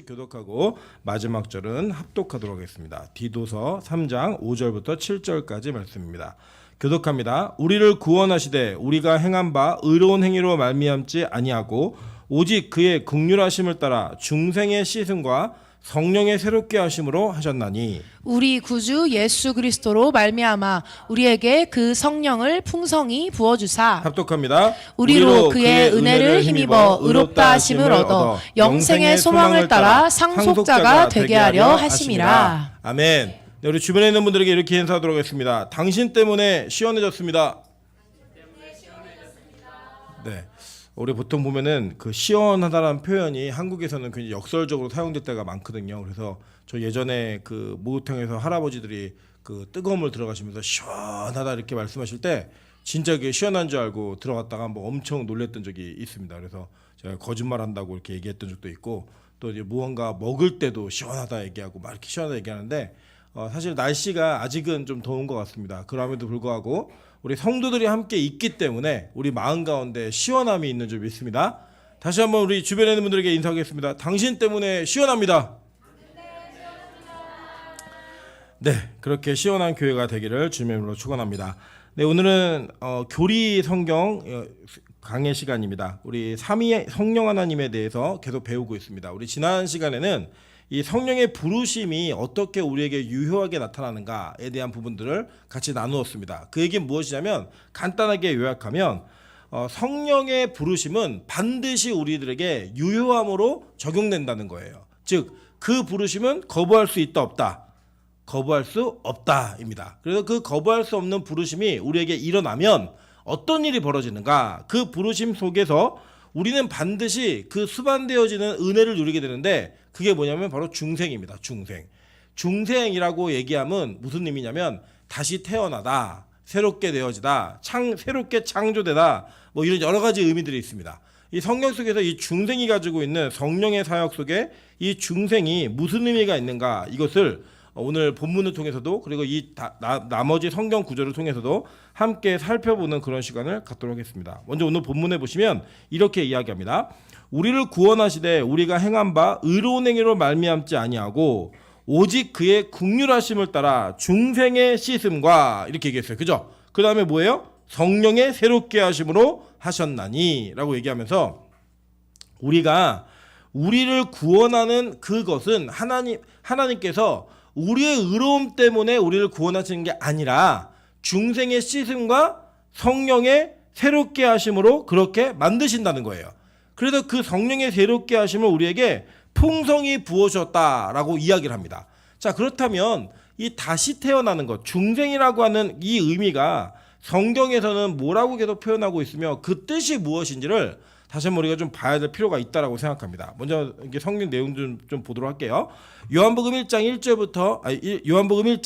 교독하고 마지막 절은 합독하도록 하겠습니다. 디도서 3장 5절부터 7절까지 말씀입니다. 교독합니다. 우리를 구원하시되 우리가 행한 바 의로운 행위로 말미암지 아니하고 오직 그의 긍휼하심을 따라 중생의 씻음과 성령의 새롭게 하심으로 하셨나니 우리 구주 예수 그리스도로 말미암아 우리에게 그 성령을 풍성히 부어주사 합독합니다. 우리로 그의 은혜를 힘입어 의롭다 하심을 얻어 영생의 소망을 따라 상속자가 되게 하려 하심이라. 아멘. 네, 우리 주변에 있는 분들에게 이렇게 인사하도록 하겠습니다. 당신 때문에 시원해졌습니다. 네. 우리 보통 보면은 그 시원하다라는 표현이 한국에서는 굉장히 역설적으로 사용될 때가 많거든요. 그래서 저 예전에 그 목욕탕에서 할아버지들이 그 뜨거운 물 들어가시면서 시원하다 이렇게 말씀하실 때 진짜 그게 시원한 줄 알고 들어갔다가 뭐 엄청 놀랬던 적이 있습니다. 그래서 제가 거짓말한다고 이렇게 얘기했던 적도 있고 또 이제 무언가 먹을 때도 시원하다 얘기하고 막 이렇게 시원하다 얘기하는데 사실 날씨가 아직은 좀 더운 것 같습니다. 그럼에도 불구하고 우리 성도들이 함께 있기 때문에 우리 마음 가운데 시원함이 있는 줄 믿습니다. 다시 한번 우리 주변에 있는 분들에게 인사하겠습니다. 당신 때문에 시원합니다. 네, 그렇게 시원한 교회가 되기를 주님의 이름으로 축원합니다. 네, 오늘은 교리 성경 강의 시간입니다. 우리 삼위 성령 하나님에 대해서 계속 배우고 있습니다. 우리 지난 시간에는 이 성령의 부르심이 어떻게 우리에게 유효하게 나타나는가에 대한 부분들을 같이 나누었습니다. 그 얘기는 무엇이냐면 간단하게 요약하면 성령의 부르심은 반드시 우리들에게 유효함으로 적용된다는 거예요. 즉 그 부르심은 거부할 수 있다 없다. 거부할 수 없다입니다. 그래서 그 거부할 수 없는 부르심이 우리에게 일어나면 어떤 일이 벌어지는가? 그 부르심 속에서 우리는 반드시 그 수반되어지는 은혜를 누리게 되는데 그게 뭐냐면 바로 중생입니다. 중생이라고 얘기하면 무슨 의미냐면 다시 태어나다, 새롭게 되어지다, 새롭게 창조되다 뭐 이런 여러 가지 의미들이 있습니다. 이 성경 속에서 이 중생이 가지고 있는 성령의 사역 속에 이 중생이 무슨 의미가 있는가 이것을 오늘 본문을 통해서도 그리고 이 나머지 성경 구절을 통해서도 함께 살펴보는 그런 시간을 갖도록 하겠습니다. 먼저 오늘 본문에 보시면 이렇게 이야기합니다. 우리를 구원하시되 우리가 행한 바 의로운 행위로 말미암지 아니하고 오직 그의 긍휼하심을 따라 중생의 씻음과 이렇게 얘기했어요. 그죠? 그 다음에 뭐예요? 성령의 새롭게 하심으로 하셨나니 라고 얘기하면서 우리를 구원하는 그것은 하나님께서 우리의 의로움 때문에 우리를 구원하시는 게 아니라 중생의 씻음과 성령의 새롭게 하심으로 그렇게 만드신다는 거예요. 그래서 그 성령의 새롭게 하심을 우리에게 풍성히 부어주셨다라고 이야기를 합니다. 자, 그렇다면 이 다시 태어나는 것, 중생이라고 하는 이 의미가 성경에서는 뭐라고 계속 표현하고 있으며 그 뜻이 무엇인지를 다시 한번 우리가 좀 봐야 될 필요가 있다라고 생각합니다. 먼저 이게 성경 내용 좀 보도록 할게요. 요한복음 1장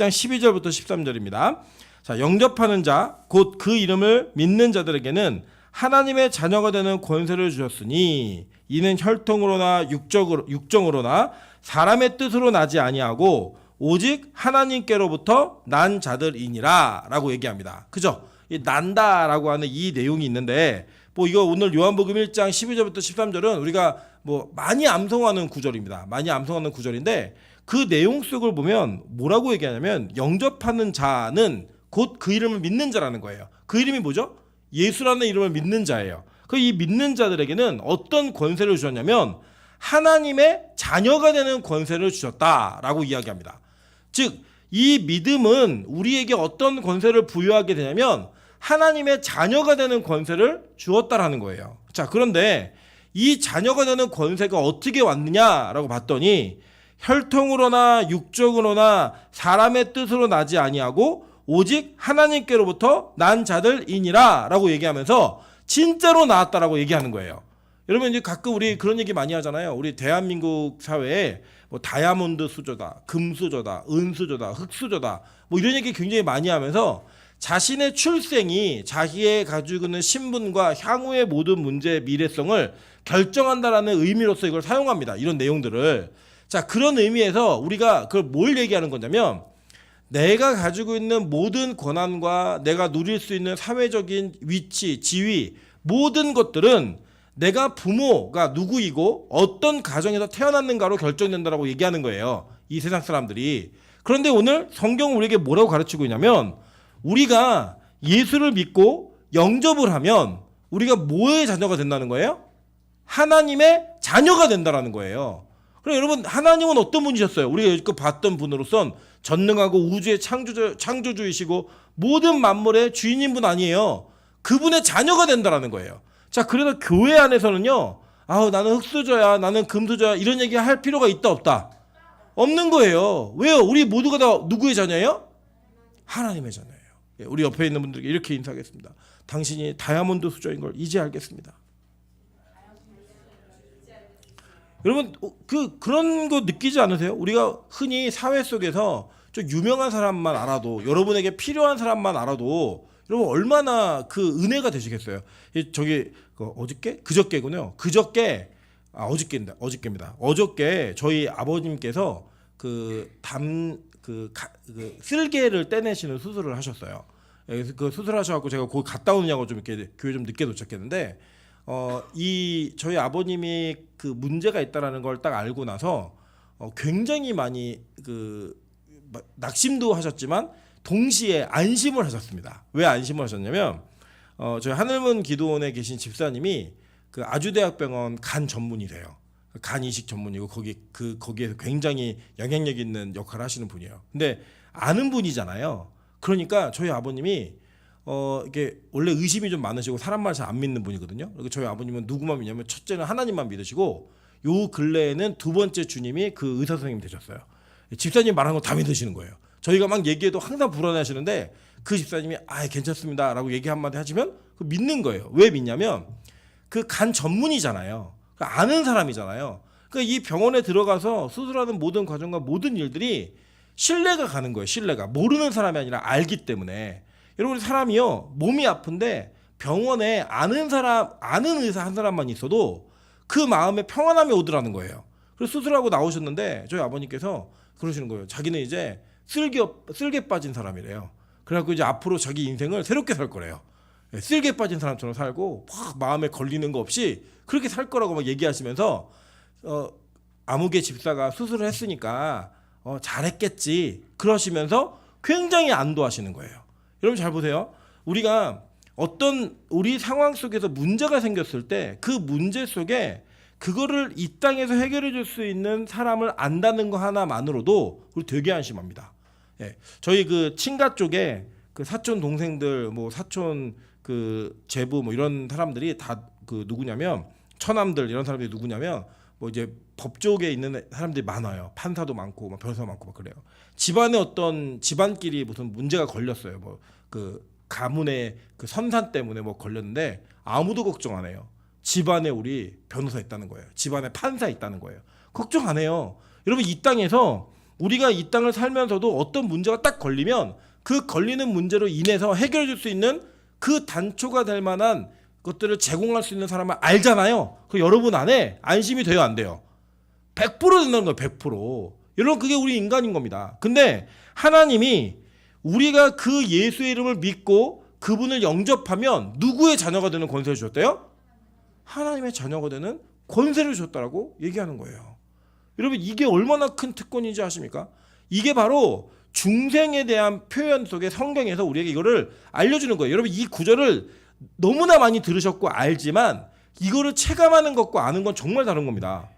12절부터 13절입니다. 자, 영접하는 자, 곧 그 이름을 믿는 자들에게는 하나님의 자녀가 되는 권세를 주셨으니 이는 혈통으로나 육정으로나 사람의 뜻으로 나지 아니하고 오직 하나님께로부터 난 자들이니라 라고 얘기합니다. 그죠? 이 난다라고 하는 이 내용이 있는데 뭐 이거 오늘 요한복음 1장 12절부터 13절은 우리가 뭐 많이 암송하는 구절입니다. 많이 암송하는 구절인데 그 내용 속을 보면 뭐라고 얘기하냐면 영접하는 자는 곧 그 이름을 믿는 자라는 거예요. 그 이름이 뭐죠? 예수라는 이름을 믿는 자예요. 그 이 믿는 자들에게는 어떤 권세를 주셨냐면 하나님의 자녀가 되는 권세를 주셨다라고 이야기합니다. 즉 이 믿음은 우리에게 어떤 권세를 부여하게 되냐면 하나님의 자녀가 되는 권세를 주었다라는 거예요. 자, 그런데 이 자녀가 되는 권세가 어떻게 왔느냐라고 봤더니 혈통으로나 육적으로나 사람의 뜻으로 나지 아니하고 오직 하나님께로부터 난 자들이니라 라고 얘기하면서 진짜로 나왔다라고 얘기하는 거예요. 여러분 이제 가끔 우리 그런 얘기 많이 하잖아요. 우리 대한민국 사회에 뭐 다이아몬드 수저다, 금 수저다, 은 수저다, 흙 수저다 뭐 이런 얘기 굉장히 많이 하면서 자신의 출생이 자기의 가지고 있는 신분과 향후의 모든 문제의 미래성을 결정한다라는 의미로서 이걸 사용합니다. 이런 내용들을. 자, 그런 의미에서 우리가 그걸 뭘 얘기하는 거냐면 내가 가지고 있는 모든 권한과 내가 누릴 수 있는 사회적인 위치, 지위 모든 것들은 내가 부모가 누구이고 어떤 가정에서 태어났는가로 결정된다라고 얘기하는 거예요. 이 세상 사람들이. 그런데 오늘 성경은 우리에게 뭐라고 가르치고 있냐면 우리가 예수를 믿고 영접을 하면 우리가 뭐의 자녀가 된다는 거예요? 하나님의 자녀가 된다라는 거예요. 그럼 여러분 하나님은 어떤 분이셨어요? 우리가 여지껏 봤던 분으로선 전능하고 우주의 창조주이시고 모든 만물의 주인인 분 아니에요. 그분의 자녀가 된다라는 거예요. 자, 그래서 교회 안에서는요. 나는 흙수저야, 나는 금수저야 이런 얘기 할 필요가 있다 없다? 없는 거예요. 왜요? 우리 모두가 다 누구의 자녀예요? 하나님의 자녀예요. 우리 옆에 있는 분들에게 이렇게 인사하겠습니다. 당신이 다이아몬드 수저인 걸 이제 알겠습니다. 여러분 그런 거 느끼지 않으세요? 우리가 흔히 사회 속에서 좀 유명한 사람만 알아도 여러분에게 필요한 사람만 알아도 여러분 얼마나 그 은혜가 되시겠어요? 저기 그저께군요. 어저께입니다. 어저께 저희 아버님께서 쓸개를 떼내시는 수술을 하셨어요. 그래서 그 수술하셔갖고 제가 거기 갔다 오느냐고 좀 이렇게 교회 좀 늦게 도착했는데 저희 아버님이 그 문제가 있다라는 걸 딱 알고 나서 굉장히 많이 낙심도 하셨지만 동시에 안심을 하셨습니다. 왜 안심을 하셨냐면 저희 하늘문 기도원에 계신 집사님이 그 아주대학병원 간 전문이래요. 간 이식 전문이고 거기에서 굉장히 영향력 있는 역할을 하시는 분이에요. 근데 아는 분이잖아요. 그러니까 저희 아버님이 이게 원래 의심이 좀 많으시고 사람 말 잘 안 믿는 분이거든요. 그리고 저희 아버님은 누구만 믿냐면 첫째는 하나님만 믿으시고 요 근래에는 두 번째 주님이 그 의사 선생님 되셨어요. 집사님 말하는 거 다 믿으시는 거예요. 저희가 막 얘기해도 항상 불안해하시는데 그 집사님이 괜찮습니다라고 얘기 한마디 하시면 믿는 거예요. 왜 믿냐면 그 간 전문이잖아요. 아는 사람이잖아요. 그러니까 이 병원에 들어가서 수술하는 모든 과정과 모든 일들이 신뢰가 가는 거예요. 신뢰가 모르는 사람이 아니라 알기 때문에. 여러분 사람이요 몸이 아픈데 병원에 아는 의사 한 사람만 있어도 그 마음에 평안함이 오더라는 거예요. 그래서 수술하고 나오셨는데 저희 아버님께서 그러시는 거예요. 자기는 이제 쓸개 빠진 사람이래요. 그래갖고 이제 앞으로 자기 인생을 새롭게 살 거래요. 쓸개 빠진 사람처럼 살고 막 마음에 걸리는 거 없이 그렇게 살 거라고 막 얘기하시면서 아무개 집사가 수술을 했으니까 잘했겠지 그러시면서 굉장히 안도하시는 거예요. 여러분 잘 보세요. 우리가 우리 상황 속에서 문제가 생겼을 때 그 문제 속에 그거를 이 땅에서 해결해 줄 수 있는 사람을 안다는 거 하나만으로도 우리 되게 안심합니다. 저희 그 친가 쪽에 그 사촌 동생들 사촌 그 제부 이런 사람들이 다 그 누구냐면 처남들 이런 사람들이 누구냐면 이제 법 쪽에 있는 사람들이 많아요. 판사도 많고 변호사 많고 그래요. 집안에 어떤 집안끼리 무슨 문제가 걸렸어요. 그 가문의 그 선산 때문에 걸렸는데 아무도 걱정 안 해요. 집안에 우리 변호사 있다는 거예요. 집안에 판사 있다는 거예요. 걱정 안 해요. 여러분 이 땅에서 우리가 이 땅을 살면서도 어떤 문제가 딱 걸리면 그 걸리는 문제로 인해서 해결해 줄 수 있는 그 단초가 될 만한 것들을 제공할 수 있는 사람을 알잖아요. 그 여러분 안에 안심이 돼요, 안 돼요? 100% 된다는 거예요. 100%. 여러분 그게 우리 인간인 겁니다. 근데 하나님이 우리가 그 예수의 이름을 믿고 그분을 영접하면 누구의 자녀가 되는 권세를 주셨대요? 하나님의 자녀가 되는 권세를 주셨다라고 얘기하는 거예요. 여러분 이게 얼마나 큰 특권인지 아십니까? 이게 바로 중생에 대한 표현 속에 성경에서 우리에게 이거를 알려주는 거예요. 여러분 이 구절을 너무나 많이 들으셨고 알지만 이거를 체감하는 것과 아는 건 정말 다른 겁니다.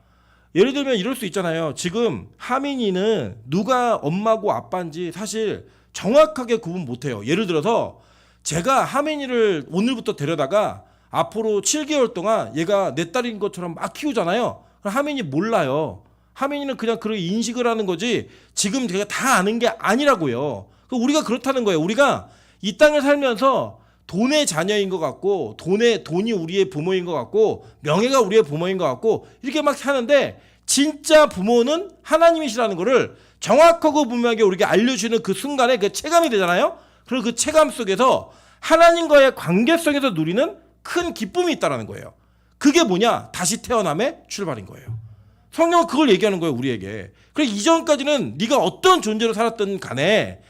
예를 들면 이럴 수 있잖아요. 지금 하민이는 누가 엄마고 아빠인지 사실 정확하게 구분 못해요. 예를 들어서 제가 하민이를 오늘부터 데려다가 앞으로 7개월 동안 얘가 내 딸인 것처럼 막 키우잖아요. 그럼 하민이 몰라요. 하민이는 그냥 그런 인식을 하는 거지 지금 제가 다 아는 게 아니라고요. 우리가 그렇다는 거예요. 우리가 이 땅을 살면서 돈의 자녀인 것 같고 돈이 우리의 부모인 것 같고 명예가 우리의 부모인 것 같고 이렇게 막 사는데 진짜 부모는 하나님이시라는 거를 정확하고 분명하게 우리에게 알려주는 그 순간에 그 체감이 되잖아요. 그리고 그 체감 속에서 하나님과의 관계성에서 누리는 큰 기쁨이 있다는 거예요. 그게 뭐냐? 다시 태어남의 출발인 거예요. 성경은 그걸 얘기하는 거예요, 우리에게. 그래서 이전까지는 네가 어떤 존재로 살았든 간에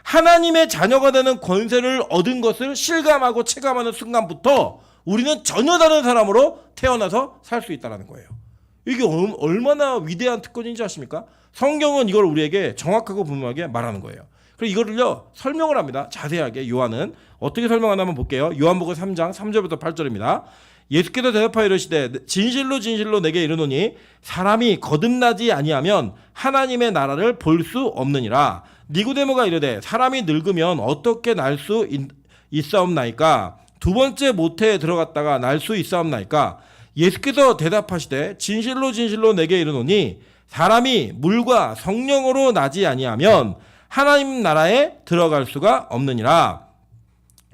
하나님의 자녀가 되는 권세를 얻은 것을 실감하고 체감하는 순간부터 우리는 전혀 다른 사람으로 태어나서 살 수 있다는 거예요. 이게 얼마나 위대한 특권인지 아십니까? 성경은 이걸 우리에게 정확하고 분명하게 말하는 거예요. 그리고 이거를요 설명을 합니다. 자세하게 요한은 어떻게 설명하나 한번 볼게요. 요한복음 3장 3절부터 8절입니다. 예수께서 대답하여 이르시되 진실로 진실로 내게 이르노니 사람이 거듭나지 아니하면 하나님의 나라를 볼 수 없느니라. 니고데모가 이르되 사람이 늙으면 어떻게 날 수 있사옵나이까? 두 번째 모태에 들어갔다가 날 수 있사옵나이까? 예수께서 대답하시되 진실로 진실로 내게 이르노니 사람이 물과 성령으로 나지 아니하면 하나님 나라에 들어갈 수가 없느니라.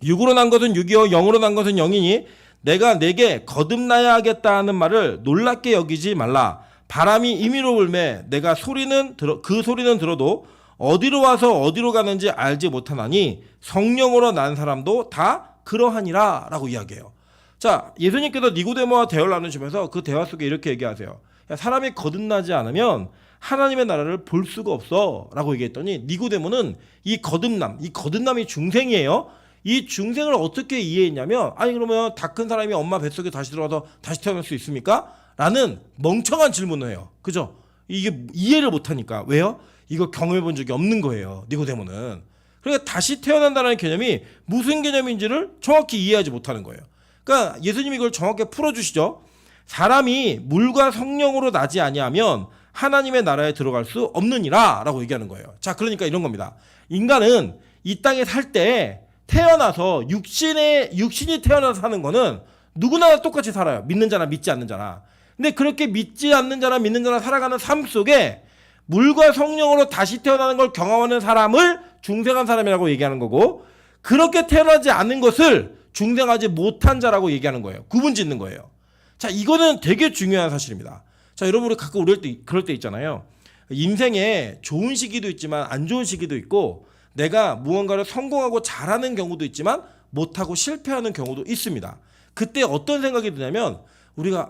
육으로 난 것은 육이요 영으로 난 것은 영이니 내가 내게 거듭나야 하겠다 하는 말을 놀랍게 여기지 말라. 바람이 임의로 불매 내가 그 소리는 들어도 어디로 와서 어디로 가는지 알지 못하나니 성령으로 난 사람도 다 그러하니라 라고 이야기해요. 자, 예수님께서 니고데모와 대화를 나누시면서 그 대화 속에 이렇게 얘기하세요. 야, 사람이 거듭나지 않으면 하나님의 나라를 볼 수가 없어 라고 얘기했더니 니고데모는 이 거듭남이 중생이에요. 이 중생을 어떻게 이해했냐면 아니 그러면 다 큰 사람이 엄마 뱃속에 다시 들어가서 다시 태어날 수 있습니까? 라는 멍청한 질문을 해요. 그죠? 이게 이해를 못하니까. 왜요? 이거 경험해 본 적이 없는 거예요. 니고데모는. 그러니까 다시 태어난다는 개념이 무슨 개념인지를 정확히 이해하지 못하는 거예요. 그러니까 예수님이 이걸 정확히 풀어주시죠. 사람이 물과 성령으로 나지 아니하면 하나님의 나라에 들어갈 수 없느니라 라고 얘기하는 거예요. 자, 그러니까 이런 겁니다. 인간은 이 땅에 살 때 태어나서 육신이 태어나서 사는 거는 누구나 똑같이 살아요. 믿는 자나 믿지 않는 자나. 근데 그렇게 믿지 않는 자나 믿는 자나 살아가는 삶 속에 물과 성령으로 다시 태어나는 걸 경험하는 사람을 중생한 사람이라고 얘기하는 거고, 그렇게 태어나지 않는 것을 중생하지 못한 자라고 얘기하는 거예요. 구분 짓는 거예요. 자, 이거는 되게 중요한 사실입니다. 자, 여러분 우리 가끔 그럴 때 있잖아요. 인생에 좋은 시기도 있지만 안 좋은 시기도 있고 내가 무언가를 성공하고 잘하는 경우도 있지만 못하고 실패하는 경우도 있습니다. 그때 어떤 생각이 드냐면 우리가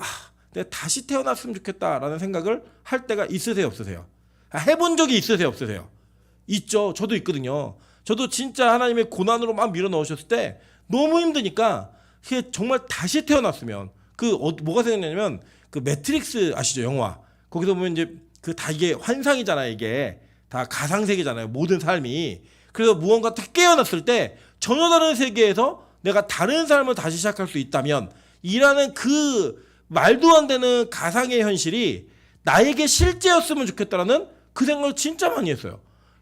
내가 다시 태어났으면 좋겠다라는 생각을 할 때가 있으세요 없으세요? 해본 적이 있으세요 없으세요? 있죠. 저도 있거든요. 저도 진짜 하나님의 고난으로 막 밀어 넣으셨을 때 너무 힘드니까 그게 정말 다시 태어났으면 뭐가 생각나냐면 그 매트릭스 아시죠? 영화. 거기서 보면 이제 다 이게 환상이잖아요. 이게 다 가상세계잖아요. 모든 삶이. 그래서 무언가 딱 깨어났을 때 전혀 다른 세계에서 내가 다른 삶을 다시 시작할 수 있다면 이라는 그 말도 안 되는 가상의 현실이 나에게 실제였으면 좋겠다라는 그 생각을 진짜 많이 했어요.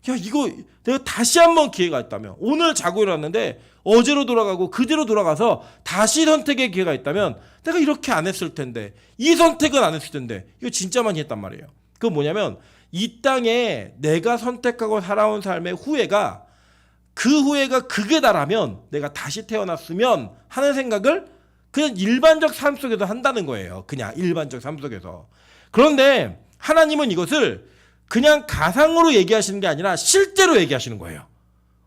야, 이거 내가 다시 한번 기회가 있다면, 오늘 자고 일어났는데 어제로 돌아가고 그대로 돌아가서 다시 선택의 기회가 있다면 내가 이렇게 안 했을 텐데, 이 선택은 안 했을 텐데, 이거 진짜 많이 했단 말이에요. 그건 뭐냐면 이 땅에 내가 선택하고 살아온 삶의 후회가 그게 나라면 내가 다시 태어났으면 하는 생각을 그냥 일반적 삶 속에서 한다는 거예요. 그냥 일반적 삶 속에서. 그런데 하나님은 이것을 그냥 가상으로 얘기하시는 게 아니라 실제로 얘기하시는 거예요.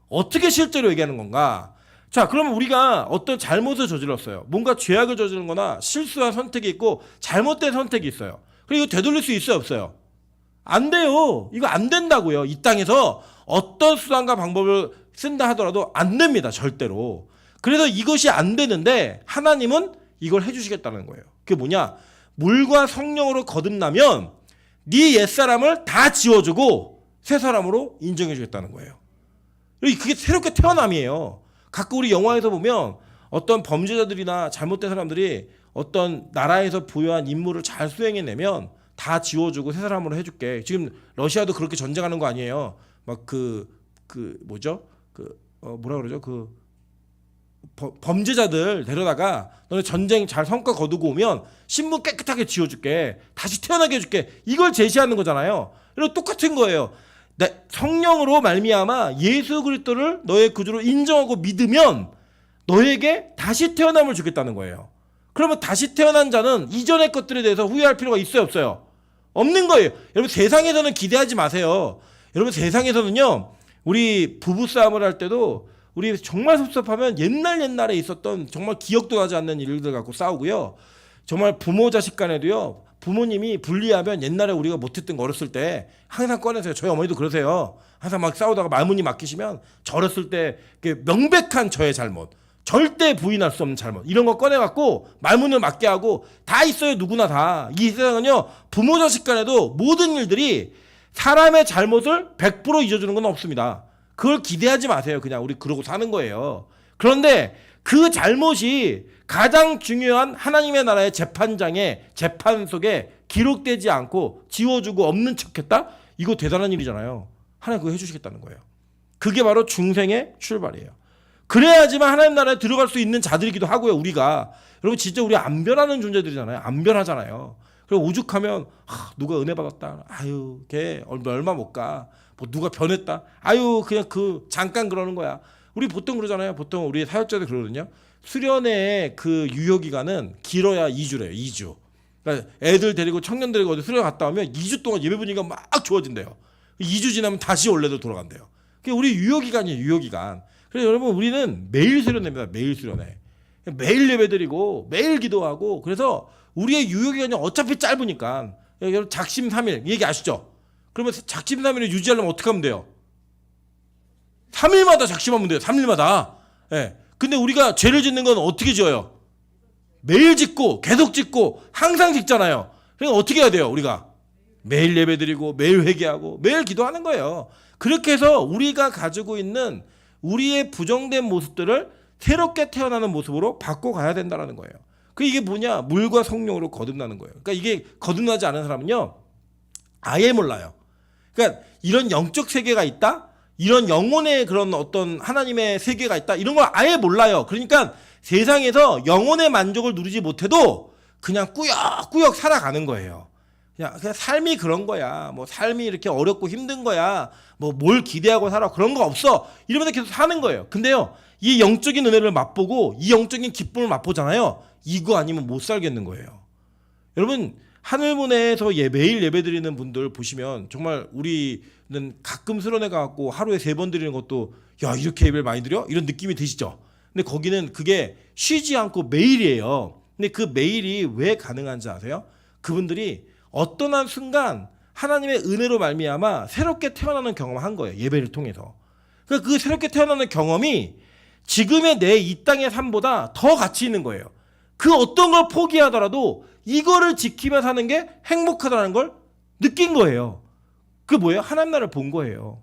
어떻게 실제로 얘기하는 건가? 자, 그러면 우리가 어떤 잘못을 저질렀어요. 뭔가 죄악을 저지른 거나 실수한 선택이 있고 잘못된 선택이 있어요. 그리고 이거 되돌릴 수 있어요 없어요? 안 돼요. 이거 안 된다고요. 이 땅에서 어떤 수단과 방법을 쓴다 하더라도 안 됩니다. 절대로. 그래서 이것이 안 되는데 하나님은 이걸 해주시겠다는 거예요. 그게 뭐냐? 물과 성령으로 거듭나면 네 옛사람을 다 지워주고 새 사람으로 인정해주겠다는 거예요. 그게 새롭게 태어남이에요. 가끔 우리 영화에서 보면 어떤 범죄자들이나 잘못된 사람들이 어떤 나라에서 부여한 임무를 잘 수행해내면 다 지워주고 새 사람으로 해줄게. 지금 러시아도 그렇게 전쟁하는 거 아니에요. 막 뭐라 그러죠? 범죄자들 데려다가 너네 전쟁 잘 성과 거두고 오면 신분 깨끗하게 지워줄게. 다시 태어나게 해줄게. 이걸 제시하는 거잖아요. 이런 똑같은 거예요. 성령으로 말미암아 예수 그리스도를 너의 구주로 인정하고 믿으면 너에게 다시 태어남을 주겠다는 거예요. 그러면 다시 태어난 자는 이전의 것들에 대해서 후회할 필요가 있어요 없어요? 없는 거예요. 여러분 세상에서는 기대하지 마세요. 여러분 세상에서는요, 우리 부부싸움을 할 때도 우리 정말 섭섭하면 옛날에 있었던 정말 기억도 나지 않는 일들 갖고 싸우고요. 정말 부모 자식 간에도요, 부모님이 불리하면 옛날에 우리가 못했던 거 어렸을 때 항상 꺼내세요. 저희 어머니도 그러세요. 항상 막 싸우다가 말문이 막히시면 저 어렸을 때 명백한 저의 잘못, 절대 부인할 수 없는 잘못. 이런 거 꺼내갖고 말문을 막게 하고 다 있어요. 누구나 다. 이 세상은요. 부모 자식 간에도 모든 일들이 사람의 잘못을 100% 잊어주는 건 없습니다. 그걸 기대하지 마세요. 그냥 우리 그러고 사는 거예요. 그런데 그 잘못이 가장 중요한 하나님의 나라의 재판장의 재판 속에 기록되지 않고 지워주고 없는 척했다? 이거 대단한 일이잖아요. 하나님 그거 해주시겠다는 거예요. 그게 바로 중생의 출발이에요. 그래야지만 하나님 나라에 들어갈 수 있는 자들이기도 하고요. 우리가 여러분 진짜 우리 안 변하는 존재들이잖아요. 안 변하잖아요. 그리고 오죽하면 누가 은혜 받았다. 아유 걔 얼마 못 가. 뭐 누가 변했다. 아유 그냥 그 잠깐 그러는 거야. 우리 보통 그러잖아요. 보통 우리 사역자들 그러거든요. 수련의 그 유효 기간은 길어야 2주래요. 2주. 그러니까 애들 데리고 청년 데리고 어디 수련 갔다 오면 2주 동안 예배 분위기가 막 좋아진대요. 2주 지나면 다시 원래도 돌아간대요. 그게 우리 유효 기간이에요. 유효 기간. 그래서 여러분 우리는 매일 수련합니다. 매일 수련회. 매일 예배드리고 매일 기도하고 그래서 우리의 유효 기간이 어차피 짧으니까 여러분 작심 3일 얘기 아시죠? 그러면 작심 3일을 유지하려면 어떻게 하면 돼요? 3일마다 작심하면 돼요. 3일마다. 예. 근데 우리가 죄를 짓는 건 어떻게 지어요? 매일 짓고 계속 짓고 항상 짓잖아요. 그러니까 어떻게 해야 돼요? 우리가 매일 예배드리고 매일 회개하고 매일 기도하는 거예요. 그렇게 해서 우리가 가지고 있는 우리의 부정된 모습들을 새롭게 태어나는 모습으로 바꿔가야 된다는 거예요. 그 이게 뭐냐? 물과 성령으로 거듭나는 거예요. 그러니까 이게 거듭나지 않은 사람은요. 아예 몰라요. 그러니까 이런 영적 세계가 있다? 이런 영혼의 그런 어떤 하나님의 세계가 있다? 이런 걸 아예 몰라요. 그러니까 세상에서 영혼의 만족을 누리지 못해도 그냥 꾸역꾸역 살아가는 거예요. 그냥 삶이 그런 거야. 뭐 삶이 이렇게 어렵고 힘든 거야. 뭐 뭘 기대하고 살아. 그런 거 없어. 이러면서 계속 사는 거예요. 근데요. 이 영적인 은혜를 맛보고 이 영적인 기쁨을 맛보잖아요. 이거 아니면 못 살겠는 거예요. 여러분 하늘문에서 매일 예배드리는 분들 보시면 정말 우리는 가끔 수련회 가고 하루에 3번 드리는 것도 야 이렇게 예배를 많이 드려? 이런 느낌이 드시죠? 근데 거기는 그게 쉬지 않고 매일이에요. 근데 그 매일이 왜 가능한지 아세요? 그분들이 어떤 한 순간 하나님의 은혜로 말미암아 새롭게 태어나는 경험을 한 거예요. 예배를 통해서. 그러니까 그 새롭게 태어나는 경험이 지금의 내 이 땅의 삶보다 더 가치 있는 거예요. 그 어떤 걸 포기하더라도 이거를 지키며 사는 게 행복하다는 걸 느낀 거예요. 그게 뭐예요? 하나님 나라를 본 거예요.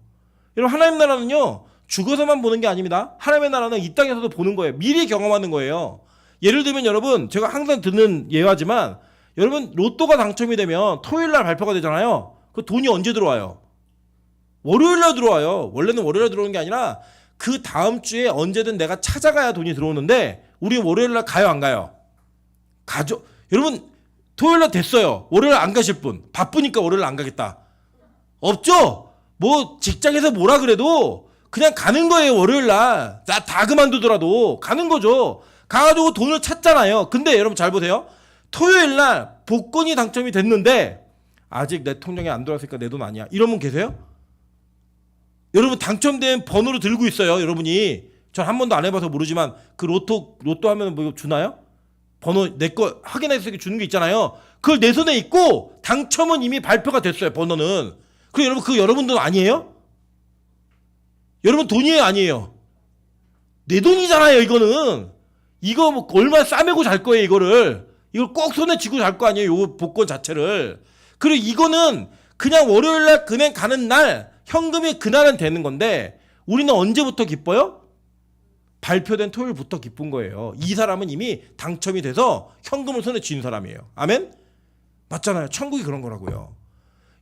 여러분 하나님 나라는요. 죽어서만 보는 게 아닙니다. 하나님의 나라는 이 땅에서도 보는 거예요. 미리 경험하는 거예요. 예를 들면 여러분 제가 항상 듣는 예화지만 여러분 로또가 당첨이 되면 토요일 날 발표가 되잖아요. 그 돈이 언제 들어와요? 월요일 날 들어와요. 원래는 월요일 날 들어오는 게 아니라 그 다음 주에 언제든 내가 찾아가야 돈이 들어오는데 우리 월요일 날 가요 안 가요? 가죠. 여러분 토요일 날 됐어요. 월요일 안 가실 분 바쁘니까 월요일 안 가겠다. 없죠? 뭐 직장에서 뭐라 그래도 그냥 가는 거예요. 월요일 날. 나 다 그만두더라도 가는 거죠. 가가지고 돈을 찾잖아요. 근데 여러분 잘 보세요. 토요일 날 복권이 당첨이 됐는데 아직 내 통장에 안 들어왔으니까 내 돈 아니야. 이런 분 계세요? 여러분 당첨된 번호를 들고 있어요. 여러분이 전 한 번도 안 해봐서 모르지만 그 로또 하면 뭐 이거 주나요? 번호 내 거 확인해서 주는 게 있잖아요. 그걸 내 손에 있고 당첨은 이미 발표가 됐어요. 번호는. 그 여러분 그 여러분 돈 아니에요? 여러분 돈이에요 아니에요? 내 돈이잖아요. 이거는 이거 뭐 얼마 싸매고 잘 거예요. 이걸 꼭 손에 쥐고 잘 거 아니에요. 요 복권 자체를. 그리고 이거는 그냥 월요일 날 은행 가는 날 현금이 그날은 되는 건데 우리는 언제부터 기뻐요? 발표된 토요일부터 기쁜 거예요. 이 사람은 이미 당첨이 돼서 현금을 손에 쥐는 사람이에요. 아멘? 맞잖아요. 천국이 그런 거라고요.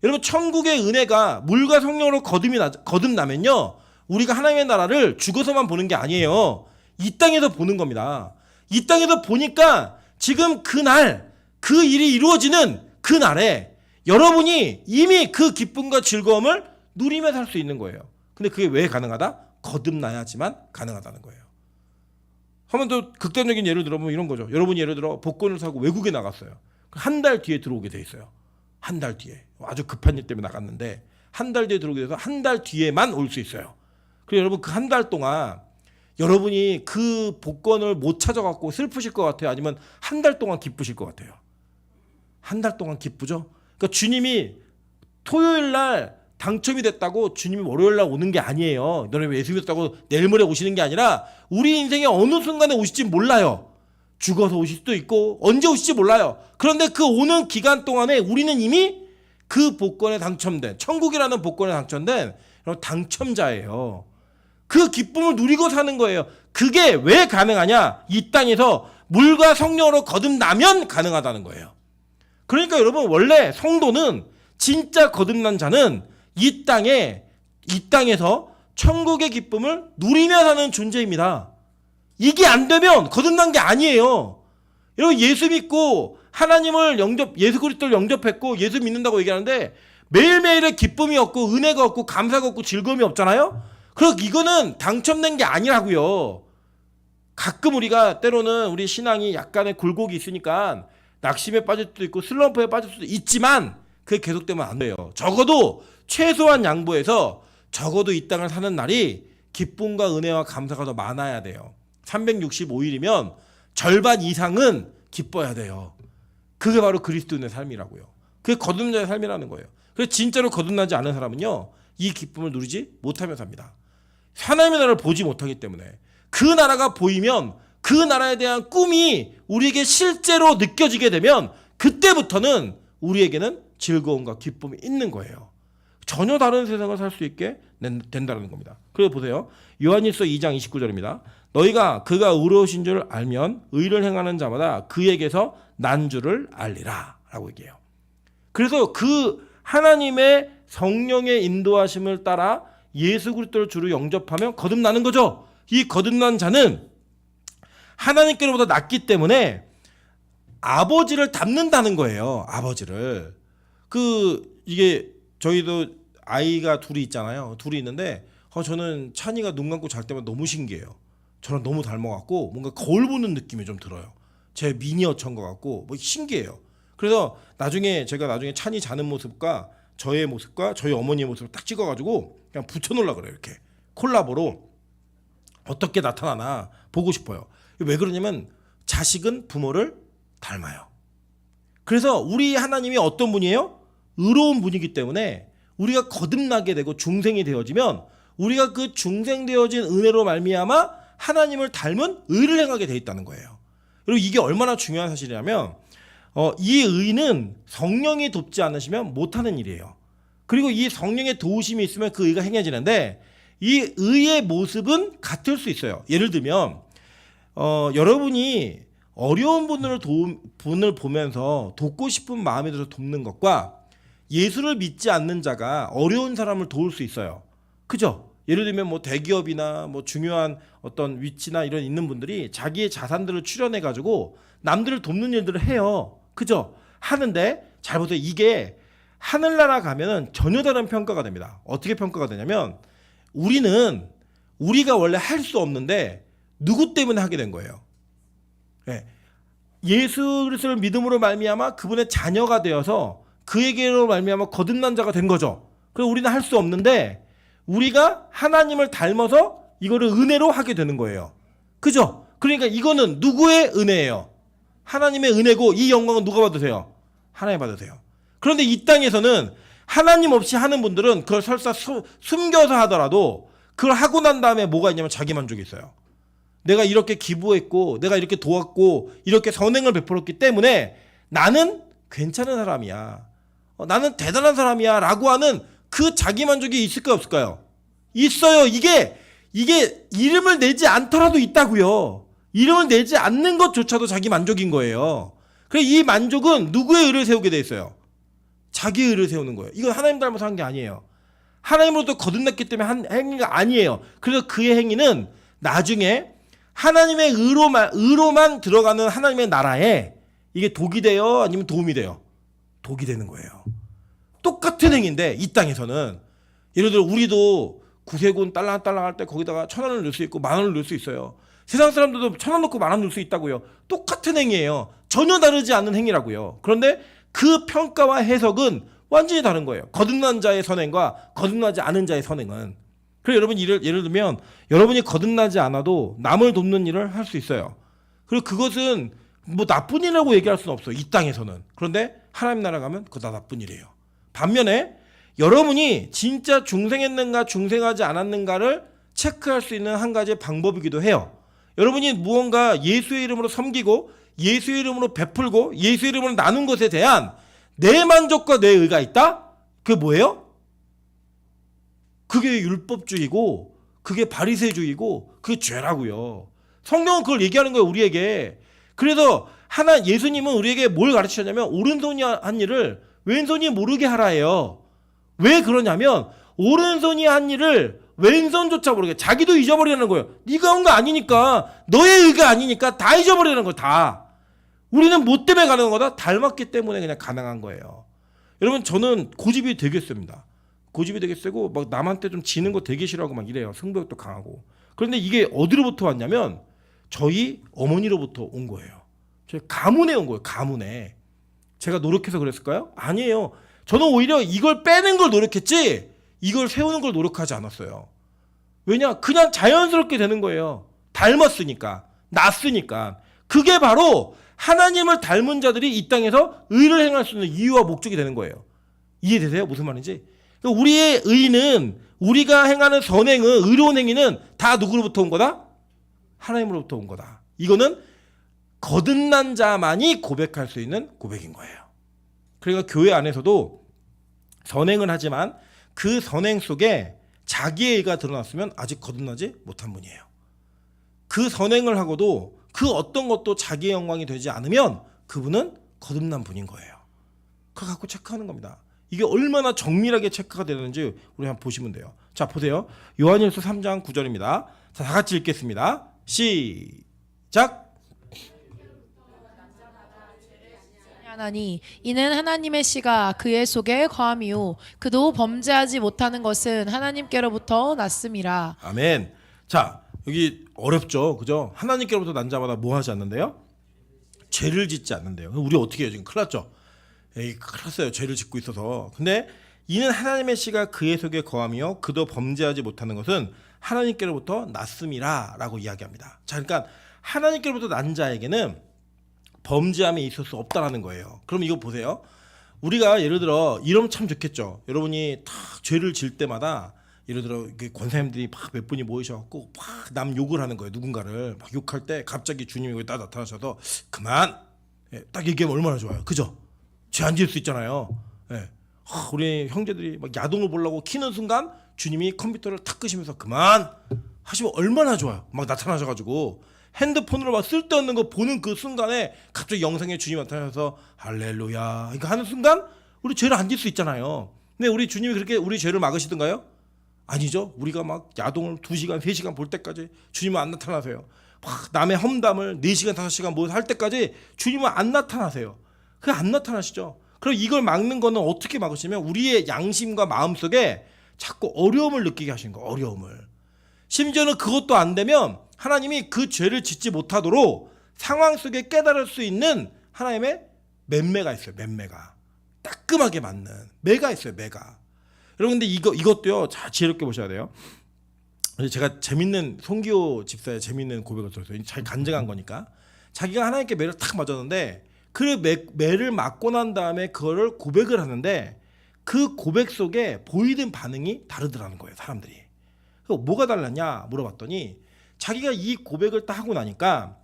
여러분 천국의 은혜가 물과 성령으로 거듭나면요. 우리가 하나님의 나라를 죽어서만 보는 게 아니에요. 이 땅에서 보는 겁니다. 이 땅에서 보니까 지금 그날 그 일이 이루어지는 그날에 여러분이 이미 그 기쁨과 즐거움을 누리며 살 수 있는 거예요. 근데 그게 왜 가능하다? 거듭나야지만 가능하다는 거예요. 한번 더 극단적인 예를 들어보면 이런 거죠. 여러분이 예를 들어 복권을 사고 외국에 나갔어요. 한 달 뒤에 들어오게 돼 있어요. 한 달 뒤에. 아주 급한 일 때문에 나갔는데 한 달 뒤에 들어오게 돼서 한 달 뒤에만 올 수 있어요. 그리고 여러분 그 한 달 동안 여러분이 그 복권을 못 찾아갖고 슬프실 것 같아요? 아니면 한 달 동안 기쁘실 것 같아요? 한 달 동안 기쁘죠? 그러니까 주님이 토요일 날 당첨이 됐다고 주님이 월요일 날 오는 게 아니에요. 너네 예수 믿었다고 내일 모레 오시는 게 아니라 우리 인생의 어느 순간에 오실지 몰라요. 죽어서 오실 수도 있고 언제 오실지 몰라요. 그런데 그 오는 기간 동안에 우리는 이미 그 복권에 당첨된, 천국이라는 복권에 당첨된 당첨자예요. 그 기쁨을 누리고 사는 거예요. 그게 왜 가능하냐? 이 땅에서 물과 성령으로 거듭나면 가능하다는 거예요. 그러니까 여러분, 원래 성도는, 진짜 거듭난 자는 이 땅에서 천국의 기쁨을 누리며 사는 존재입니다. 이게 안 되면 거듭난 게 아니에요. 여러분, 예수 믿고 하나님을 예수 그리스도를 영접했고 예수 믿는다고 얘기하는데 매일매일의 기쁨이 없고 은혜가 없고 감사가 없고 즐거움이 없잖아요. 그럼 이거는 당첨된 게 아니라고요. 가끔 우리가 때로는 우리 신앙이 약간의 굴곡이 있으니까 낙심에 빠질 수도 있고 슬럼프에 빠질 수도 있지만 그게 계속되면 안 돼요. 적어도 최소한 양보해서 적어도 이 땅을 사는 날이 기쁨과 은혜와 감사가 더 많아야 돼요. 365일이면 절반 이상은 기뻐야 돼요. 그게 바로 그리스도인의 삶이라고요. 그게 거듭난 자의 삶이라는 거예요. 그래서 진짜로 거듭나지 않은 사람은요, 이 기쁨을 누리지 못하며 삽니다. 하나님의 나라를 보지 못하기 때문에. 그 나라가 보이면 그 나라에 대한 꿈이 우리에게 실제로 느껴지게 되면 그때부터는 우리에게는 즐거움과 기쁨이 있는 거예요. 전혀 다른 세상을 살 수 있게 된다는 겁니다. 그래서 보세요. 요한일서 2장 29절입니다. 너희가 그가 의로우신 줄 알면 의를 행하는 자마다 그에게서 난 줄을 알리라 라고 얘기해요. 그래서 그 하나님의 성령의 인도하심을 따라 예수 그리스도를 주로 영접하면 거듭나는 거죠. 이 거듭난 자는 하나님께로부터 났기 때문에 아버지를 닮는다는 거예요. 아버지를. 이게 저희도 아이가 둘이 있잖아요. 둘이 있는데 저는 찬이가 눈 감고 잘 때마다 너무 신기해요. 저랑 너무 닮아갖고 뭔가 거울 보는 느낌이 좀 들어요. 제 미니어처인 것 같고 뭐 신기해요. 그래서 제가 나중에 찬이 자는 모습과 저의 모습과 저희 어머니의 모습을 딱 찍어가지고 그냥 붙여놓으려고 그래요. 이렇게 콜라보로 어떻게 나타나나 보고 싶어요. 왜 그러냐면 자식은 부모를 닮아요. 그래서 우리 하나님이 어떤 분이에요? 의로운 분이기 때문에 우리가 거듭나게 되고 중생이 되어지면 우리가 그 중생되어진 은혜로 말미암아 하나님을 닮은 의를 행하게 돼 있다는 거예요. 그리고 이게 얼마나 중요한 사실이냐면 이 의는 성령이 돕지 않으시면 못하는 일이에요. 그리고 이 성령의 도우심이 있으면 그 의가 행해지는데 이 의의 모습은 같을 수 있어요. 예를 들면 여러분이 어려운 분을 보면서 돕고 싶은 마음이 들어서 돕는 것과 예수를 믿지 않는 자가 어려운 사람을 도울 수 있어요. 그죠? 예를 들면 뭐 대기업이나 뭐 중요한 어떤 위치나 이런 있는 분들이 자기의 자산들을 출연해 가지고 남들을 돕는 일들을 해요. 그죠? 하는데 잘 보세요. 이게 하늘나라 가면은 전혀 다른 평가가 됩니다. 어떻게 평가가 되냐면 우리가 원래 할 수 없는데 누구 때문에 하게 된 거예요. 네. 예수 그리스도를 믿음으로 말미암아 그분의 자녀가 되어서 그에게로 말미암아 거듭난 자가 된 거죠. 그래서 우리는 할 수 없는데 우리가 하나님을 닮아서 이거를 은혜로 하게 되는 거예요. 그죠? 그러니까 이거는 누구의 은혜예요? 하나님의 은혜고 이 영광은 누가 받으세요? 하나님 받으세요. 그런데 이 땅에서는 하나님 없이 하는 분들은 그걸 설사 숨겨서 하더라도 그걸 하고 난 다음에 뭐가 있냐면 자기 만족이 있어요. 내가 이렇게 기부했고 내가 이렇게 도왔고 이렇게 선행을 베풀었기 때문에 나는 괜찮은 사람이야. 나는 대단한 사람이야 라고 하는 그 자기 만족이 있을까요 없을까요? 있어요. 이게 이름을 내지 않더라도 있다고요. 이름을 내지 않는 것조차도 자기 만족인 거예요. 그래서 이 만족은 누구의 의를 세우게 돼 있어요? 자기의 의를 세우는 거예요. 이건 하나님 닮아서 한 게 아니에요. 하나님으로부터 거듭났기 때문에 한 행위가 아니에요. 그래서 그의 행위는 나중에 하나님의 의로만 들어가는 하나님의 나라에 이게 독이 돼요? 아니면 도움이 돼요? 독이 되는 거예요. 똑같은 행위인데 이 땅에서는 예를 들어 우리도 구세군 딸랑딸랑 할 때 거기다가 1,000원을 넣을 수 있고 10,000원을 넣을 수 있어요. 세상 사람들도 1,000원 넣고 10,000원 넣을 수 있다고요. 똑같은 행위예요. 전혀 다르지 않는 행위라고요. 그런데 그 평가와 해석은 완전히 다른 거예요. 거듭난 자의 선행과 거듭나지 않은 자의 선행은. 그래서 여러분 예를 들면 여러분이 거듭나지 않아도 남을 돕는 일을 할 수 있어요. 그리고 그것은 뭐 나쁜 일이라고 얘기할 수는 없어요. 이 땅에서는. 그런데 하나님 나라 가면 그거 다 나쁜 일이에요. 반면에 여러분이 진짜 중생했는가 중생하지 않았는가를 체크할 수 있는 한 가지의 방법이기도 해요. 여러분이 무언가 예수의 이름으로 섬기고 예수의 이름으로 베풀고 예수의 이름으로 나눈 것에 대한 내 만족과 내 의가 있다? 그게 뭐예요? 그게 율법주의고 그게 바리새주의고 그게 죄라고요. 성경은 그걸 얘기하는 거예요, 우리에게. 그래서 예수님은 우리에게 뭘 가르치셨냐면 오른손이 한 일을 왼손이 모르게 하라 해요. 왜 그러냐면 오른손이 한 일을 왼손조차 모르게 자기도 잊어버리는 거예요. 네가 한 거 아니니까 너의 의가 아니니까 다 잊어버리는 거예요. 다. 우리는 뭐 때문에 가능한 거다? 닮았기 때문에 그냥 가능한 거예요. 여러분 저는 고집이 되게 셉니다. 고집이 되게 세고 막 남한테 좀 지는 거 되게 싫어하고 막 이래요. 승부욕도 강하고. 그런데 이게 어디로부터 왔냐면 저희 어머니로부터 온 거예요. 저희 가문에 온 거예요. 가문에. 제가 노력해서 그랬을까요? 아니에요. 저는 오히려 이걸 빼는 걸 노력했지 이걸 세우는 걸 노력하지 않았어요. 왜냐? 그냥 자연스럽게 되는 거예요. 닮았으니까. 났으니까. 그게 바로 하나님을 닮은 자들이 이 땅에서 의를 행할 수 있는 이유와 목적이 되는 거예요. 이해되세요? 무슨 말인지? 그러니까 우리의 의는 우리가 행하는 선행은 의로운 행위는 다 누구로부터 온 거다? 하나님으로부터 온 거다. 이거는 거듭난 자만이 고백할 수 있는 고백인 거예요. 그러니까 교회 안에서도 선행을 하지만 그 선행 속에 자기의 의가 드러났으면 아직 거듭나지 못한 분이에요. 그 선행을 하고도 그 어떤 것도 자기의 영광이 되지 않으면 그분은 거듭난 분인 거예요. 그거 갖고 체크하는 겁니다. 이게 얼마나 정밀하게 체크가 되는지 우리 한번 보시면 돼요. 자, 보세요. 요한일서 3장 9절입니다. 자, 다 같이 읽겠습니다. 시작. 하나니 이는 하나님의 씨가 그의 속에 거함이요 그도 범죄하지 못하는 것은 하나님께로부터 났음이라. 아멘. 자, 여기 어렵죠, 그죠? 하나님께로부터 난 자마다 뭐 하지 않는데요? 죄를 짓지 않는데요. 우리 어떻게 해요? 지금 큰일 났죠. 에이, 큰일 났어요. 죄를 짓고 있어서. 근데 이는 하나님의 씨가 그의 속에 거함이요 그도 범죄하지 못하는 것은 하나님께로부터 났음이라라고 이야기합니다. 자, 그러니까 하나님께로부터 난 자에게는 범죄함이 있을 수 없다라는 거예요. 그럼 이거 보세요. 우리가 예를 들어 이러면 참 좋겠죠. 여러분이 다 죄를 질 때마다 예를 들어 권사님들이 막 몇 분이 모이셔갖고 막 남 욕을 하는 거예요. 누군가를 막 욕할 때 갑자기 주님이 거기 나타나셔서 그만, 딱 얘기하면 얼마나 좋아요. 그죠? 죄 안 지을 수 있잖아요. 우리 형제들이 막 야동을 보려고 키는 순간 주님이 컴퓨터를 탁 끄시면서 그만 하시면 얼마나 좋아요. 막 나타나셔가지고 핸드폰으로 막 쓸데없는 거 보는 그 순간에 갑자기 영상에 주님이 나타나셔서 할렐루야 그러니까 하는 순간 우리 죄를 안 질 수 있잖아요. 근데 우리 주님이 그렇게 우리 죄를 막으시던가요? 아니죠. 우리가 막 야동을 2시간 3시간 볼 때까지 주님은 안 나타나세요. 막 남의 험담을 4시간 5시간 뭐 할 때까지 주님은 안 나타나세요. 그게 안 나타나시죠. 그럼 이걸 막는 거는 어떻게 막으시면 우리의 양심과 마음속에 자꾸 어려움을 느끼게 하신 거예요. 어려움을. 심지어는 그것도 안 되면 하나님이 그 죄를 짓지 못하도록 상황 속에 깨달을 수 있는 하나님의 맴매가 있어요. 맴매가 따끔하게 맞는 매가 있어요. 매가. 여러분 근데 이것도요. 자, 지혜롭게 보셔야 돼요. 제가 재밌는 송기호 집사의 재밌는 고백을 들었어요. 잘 간증한 거니까 자기가 하나님께 매를 탁 맞았는데 그 매를 맞고 난 다음에 그거를 고백을 하는데 그 고백 속에 보이는 반응이 다르더라는 거예요. 사람들이. 뭐가 달랐냐 물어봤더니 자기가 이 고백을 딱 하고 나니까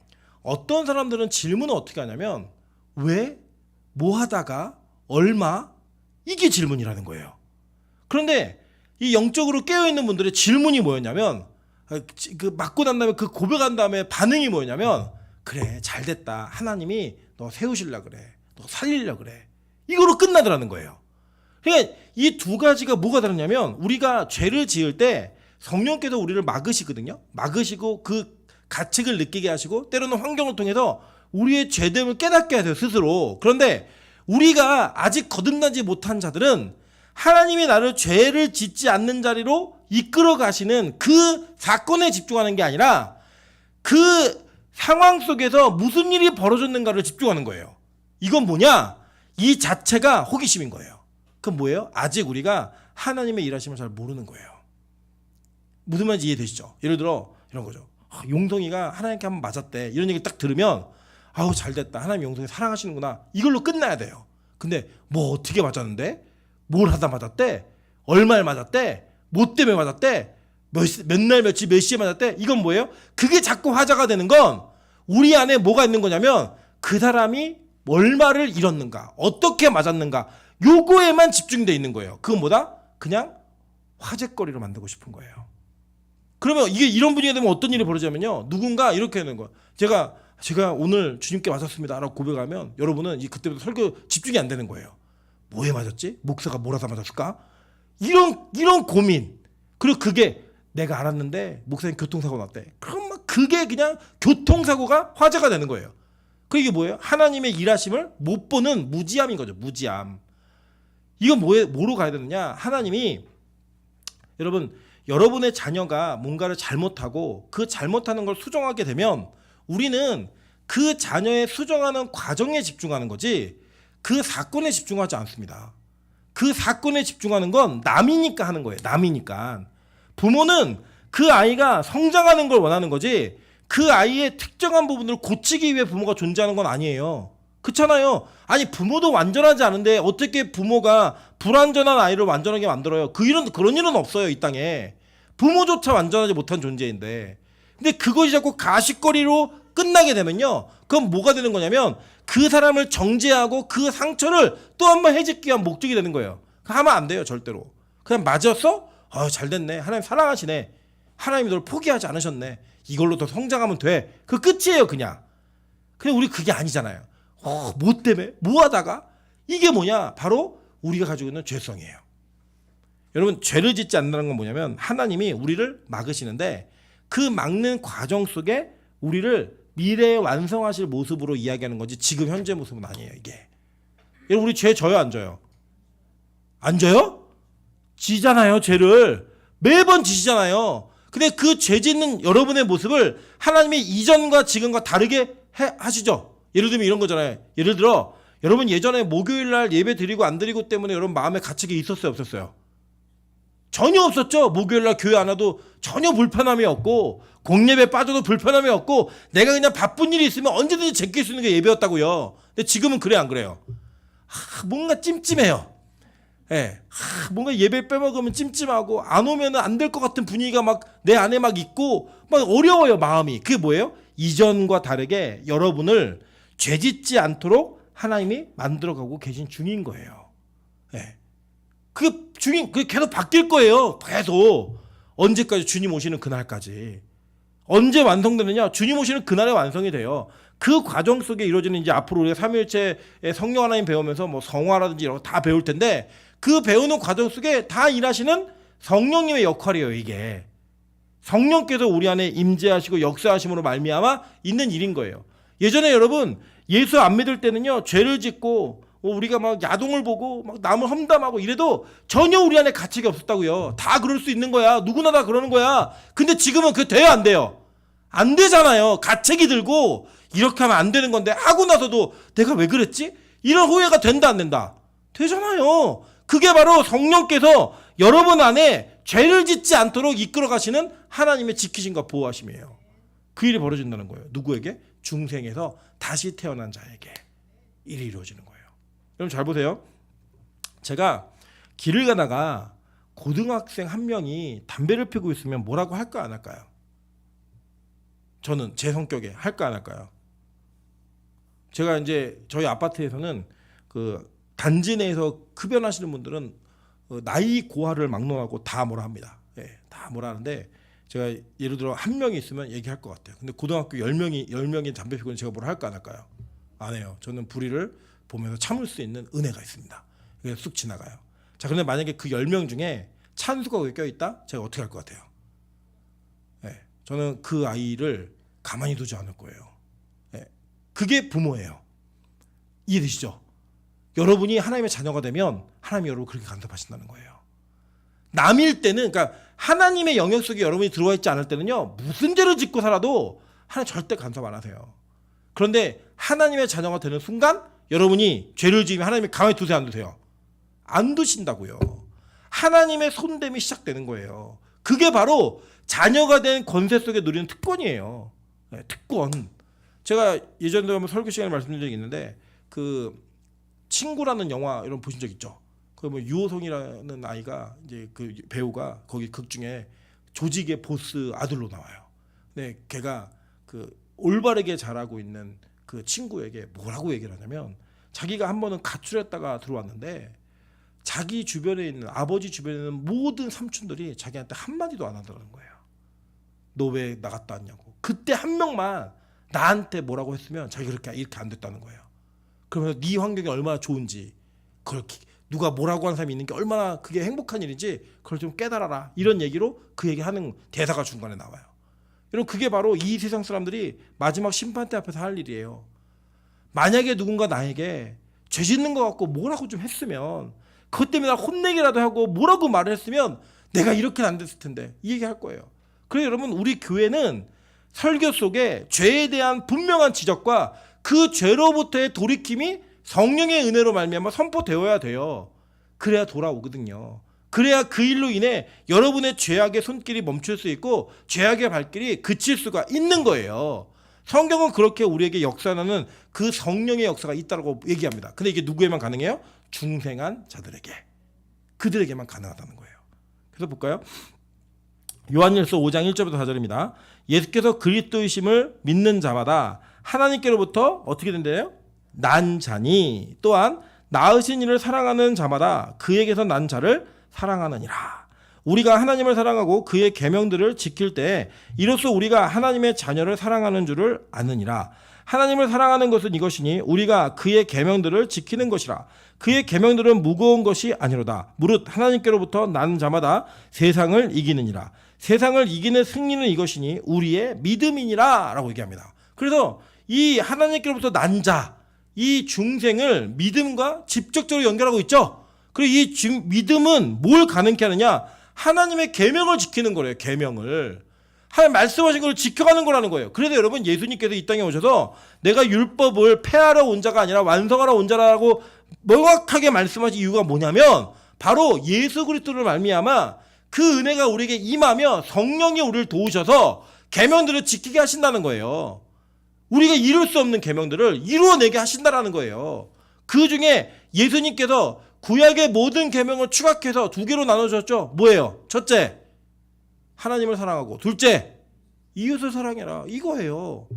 어떤 사람들은 질문을 어떻게 하냐면 왜? 뭐 하다가? 얼마? 이게 질문이라는 거예요. 그런데 이 영적으로 깨어있는 분들의 질문이 뭐였냐면 그 맞고 난 다음에 그 고백한 다음에 반응이 뭐였냐면 그래 잘됐다. 하나님이 너 세우시려 그래. 너 살리려 그래. 이거로 끝나더라는 거예요. 그러니까 이 두 가지가 뭐가 다르냐면 우리가 죄를 지을 때 성령께서 우리를 막으시거든요. 막으시고 그 가책을 느끼게 하시고 때로는 환경을 통해서 우리의 죄됨을 깨닫게 하세요. 스스로. 그런데 우리가 아직 거듭나지 못한 자들은 하나님이 나를 죄를 짓지 않는 자리로 이끌어 가시는 그 사건에 집중하는 게 아니라 그 상황 속에서 무슨 일이 벌어졌는가를 집중하는 거예요. 이건 뭐냐? 이 자체가 호기심인 거예요. 그건 뭐예요? 아직 우리가 하나님의 일하심을 잘 모르는 거예요. 무슨 말인지 이해되시죠? 예를 들어 이런 거죠. 용성이가 하나님께 한번 맞았대. 이런 얘기를 딱 들으면 아우 잘됐다. 하나님 용성이 사랑하시는구나. 이걸로 끝나야 돼요. 근데 뭐 어떻게 맞았는데? 뭘 하다 맞았대? 얼마에 맞았대? 뭐 때문에 맞았대? 몇 날 며칠 몇 시에 맞았대? 이건 뭐예요? 그게 자꾸 화제가 되는 건 우리 안에 뭐가 있는 거냐면 그 사람이 얼마를 잃었는가, 어떻게 맞았는가, 요거에만 집중돼 있는 거예요. 그건 뭐다? 그냥 화제거리로 만들고 싶은 거예요. 그러면 이게 이런 분위기가 되면 어떤 일이 벌어지냐면요, 누군가 이렇게 하는 거예요. 제가 오늘 주님께 맞았습니다 라고 고백하면 여러분은 그때부터 설교 집중이 안 되는 거예요. 뭐에 맞았지? 목사가 뭐라서 맞았을까? 이런 고민. 그리고 그게 내가 알았는데 목사님 교통사고 났대. 그럼 막 그게 그냥 교통사고가 화제가 되는 거예요. 그 이게 뭐예요? 하나님의 일하심을 못 보는 무지함인 거죠. 무지함. 이건 뭐로 가야 되느냐? 하나님이 여러분의 자녀가 뭔가를 잘못하고 그 잘못하는 걸 수정하게 되면 우리는 그 자녀의 수정하는 과정에 집중하는 거지 그 사건에 집중하지 않습니다. 그 사건에 집중하는 건 남이니까 하는 거예요. 남이니까. 부모는 그 아이가 성장하는 걸 원하는 거지 그 아이의 특정한 부분을 고치기 위해 부모가 존재하는 건 아니에요. 그렇잖아요. 아니 부모도 완전하지 않은데 어떻게 부모가 불완전한 아이를 완전하게 만들어요? 그런 일은 없어요. 이 땅에. 부모조차 완전하지 못한 존재인데. 근데 그것이 자꾸 가십거리로 끝나게 되면요, 그건 뭐가 되는 거냐면 그 사람을 정죄하고 그 상처를 또 한 번 해집기 위한 목적이 되는 거예요. 하면 안 돼요. 절대로. 그냥 맞았어? 잘 됐네. 하나님 사랑하시네. 하나님이 너를 포기하지 않으셨네. 이걸로 더 성장하면 돼. 그 끝이에요. 그냥. 근데 우리 그게 아니잖아요. 뭐 때문에? 뭐 하다가? 이게 뭐냐? 바로 우리가 가지고 있는 죄성이에요. 여러분, 죄를 짓지 않는다는 건 뭐냐면 하나님이 우리를 막으시는데 그 막는 과정 속에 우리를 미래에 완성하실 모습으로 이야기하는 거지 지금 현재 모습은 아니에요. 이게. 여러분, 우리 죄 져요? 안 져요? 안 져요? 지잖아요. 죄를. 매번 지시잖아요. 근데 그 죄 짓는 여러분의 모습을 하나님이 이전과 지금과 다르게 하시죠. 예를 들면 이런 거잖아요. 예를 들어 여러분 예전에 목요일 날 예배 드리고 안 드리고 때문에 여러분 마음에 갇히게 있었어요? 없었어요? 전혀 없었죠. 목요일 날 교회 안 와도 전혀 불편함이 없고 공예배 빠져도 불편함이 없고 내가 그냥 바쁜 일이 있으면 언제든지 제낄 수 있는 게 예배였다고요. 근데 지금은 그래 안 그래요? 뭔가 찜찜해요. 예, 뭔가 예배 빼먹으면 찜찜하고 안 오면 안 될 것 같은 분위기가 막 내 안에 막 있고 막 어려워요. 마음이. 그게 뭐예요? 이전과 다르게 여러분을 죄짓지 않도록 하나님이 만들어가고 계신 중인 거예요. 예. 그게 계속 바뀔 거예요. 계속. 언제까지? 주님 오시는 그날까지. 언제 완성되느냐? 주님 오시는 그날에 완성이 돼요. 그 과정 속에 이루어지는 이제 앞으로 우리가 삼위일체의 성령 하나님 배우면서 뭐 성화라든지 이런 거 다 배울 텐데 그 배우는 과정 속에 다 일하시는 성령님의 역할이에요. 이게. 성령께서 우리 안에 임재하시고 역사하심으로 말미암아 있는 일인 거예요. 예전에 여러분 예수 안 믿을 때는요, 죄를 짓고 우리가 막 야동을 보고 막 남을 험담하고 이래도 전혀 우리 안에 가책이 없었다고요. 다 그럴 수 있는 거야. 누구나 다 그러는 거야. 근데 지금은 그게 돼요? 안 돼요? 안 되잖아요. 가책이 들고 이렇게 하면 안 되는 건데 하고 나서도 내가 왜 그랬지? 이런 후회가 된다 안 된다? 되잖아요. 그게 바로 성령께서 여러분 안에 죄를 짓지 않도록 이끌어 가시는 하나님의 지키심과 보호하심이에요. 그 일이 벌어진다는 거예요. 누구에게? 중생에서 다시 태어난 자에게 일이 이루어지는 거예요. 여러분 잘 보세요. 제가 길을 가다가 고등학생 한 명이 담배를 피우고 있으면 뭐라고 할까 안 할까요? 저는 제 성격에 할까 안 할까요? 제가 이제 저희 아파트에서는 그 단지 내에서 흡연하시는 분들은 나이 고하를 막론하고 다 뭐라 합니다. 예, 다 뭐라 하는데 제가 예를 들어 한 명이 있으면 얘기할 것 같아요. 근데 고등학교 10명이 담배 피우면 제가 뭐라 할까 안 할까요? 안 해요. 저는 불의를 보면서 참을 수 있는 은혜가 있습니다. 그래서 쑥 지나가요. 자, 그런데 만약에 그 10명 중에 찬수가 거기 껴있다? 제가 어떻게 할 것 같아요? 예, 저는 그 아이를 가만히 두지 않을 거예요. 예, 그게 부모예요. 이해되시죠? 여러분이 하나님의 자녀가 되면 하나님이 여러분을 그렇게 간섭하신다는 거예요. 남일 때는, 그러니까 하나님의 영역 속에 여러분이 들어와 있지 않을 때는요, 무슨 죄를 짓고 살아도 하나님 절대 간섭 안 하세요. 그런데 하나님의 자녀가 되는 순간 여러분이 죄를 지으면 하나님이 가만히 두세요 안 두세요? 안 두신다고요. 하나님의 손됨이 시작되는 거예요. 그게 바로 자녀가 된 권세 속에 누리는 특권이에요. 네, 특권. 제가 예전에 한번 설교 시간에 말씀드린 적이 있는데 그 친구라는 영화 여러분 보신 적 있죠? 그 뭐 유호성이라는 아이가 이제 그 배우가 거기 극 중에 조직의 보스 아들로 나와요. 네, 걔가 그 올바르게 자라고 있는 그 친구에게 뭐라고 얘기를 하냐면 자기가 한 번은 가출했다가 들어왔는데 자기 주변에 있는 아버지 주변에 있는 모든 삼촌들이 자기한테 한마디도 안 하더라는 거예요. 너 왜 나갔다 왔냐고. 그때 한 명만 나한테 뭐라고 했으면 자기가 이렇게 안 됐다는 거예요. 그러면서 네 환경이 얼마나 좋은지 그걸 누가 뭐라고 하는 사람이 있는 게 얼마나 그게 행복한 일인지 그걸 좀 깨달아라. 이런 얘기로 그 얘기하는 대사가 중간에 나와요. 여러분 그게 바로 이 세상 사람들이 마지막 심판대 앞에서 할 일이에요. 만약에 누군가 나에게 죄 짓는 것 같고 뭐라고 좀 했으면 그것 때문에 나 혼내기라도 하고 뭐라고 말을 했으면 내가 이렇게는 안 됐을 텐데 이 얘기 할 거예요. 그래서 여러분 우리 교회는 설교 속에 죄에 대한 분명한 지적과 그 죄로부터의 돌이킴이 성령의 은혜로 말미암아 선포되어야 돼요. 그래야 돌아오거든요. 그래야 그 일로 인해 여러분의 죄악의 손길이 멈출 수 있고 죄악의 발길이 그칠 수가 있는 거예요. 성경은 그렇게 우리에게 역사하는 그 성령의 역사가 있다고 얘기합니다. 근데 이게 누구에만 가능해요? 중생한 자들에게. 그들에게만 가능하다는 거예요. 그래서 볼까요? 요한일서 5장 1절부터 4절입니다. 예수께서 그리스도이심을 믿는 자마다 하나님께로부터 어떻게 된대요? 난 자니 또한 낳으신 이를 사랑하는 자마다 그에게서 난 자를 사랑하느니라. 우리가 하나님을 사랑하고 그의 계명들을 지킬 때 이로써 우리가 하나님의 자녀를 사랑하는 줄을 아느니라. 하나님을 사랑하는 것은 이것이니 우리가 그의 계명들을 지키는 것이라. 그의 계명들은 무거운 것이 아니로다. 무릇 하나님께로부터 난 자마다 세상을 이기느니라. 세상을 이기는 승리는 이것이니 우리의 믿음이니라 라고 얘기합니다. 그래서 이 하나님께로부터 난 자, 이 중생을 믿음과 직접적으로 연결하고 있죠. 그리고 이 믿음은 뭘 가능케 하느냐? 하나님의 계명을 지키는 거래요. 계명을. 하나님 말씀하신 걸 지켜가는 거라는 거예요. 그래서 여러분 예수님께서 이 땅에 오셔서 내가 율법을 폐하러 온 자가 아니라 완성하러 온 자라고 명확하게 말씀하신 이유가 뭐냐면 바로 예수 그리스도를 말미암아 그 은혜가 우리에게 임하며 성령이 우리를 도우셔서 계명들을 지키게 하신다는 거예요. 우리가 이룰 수 없는 계명들을 이루어내게 하신다라는 거예요. 그 중에 예수님께서 구약의 모든 계명을 추각해서 두 개로 나눠주셨죠. 뭐예요? 첫째, 하나님을 사랑하고 둘째, 이웃을 사랑해라. 이거예요.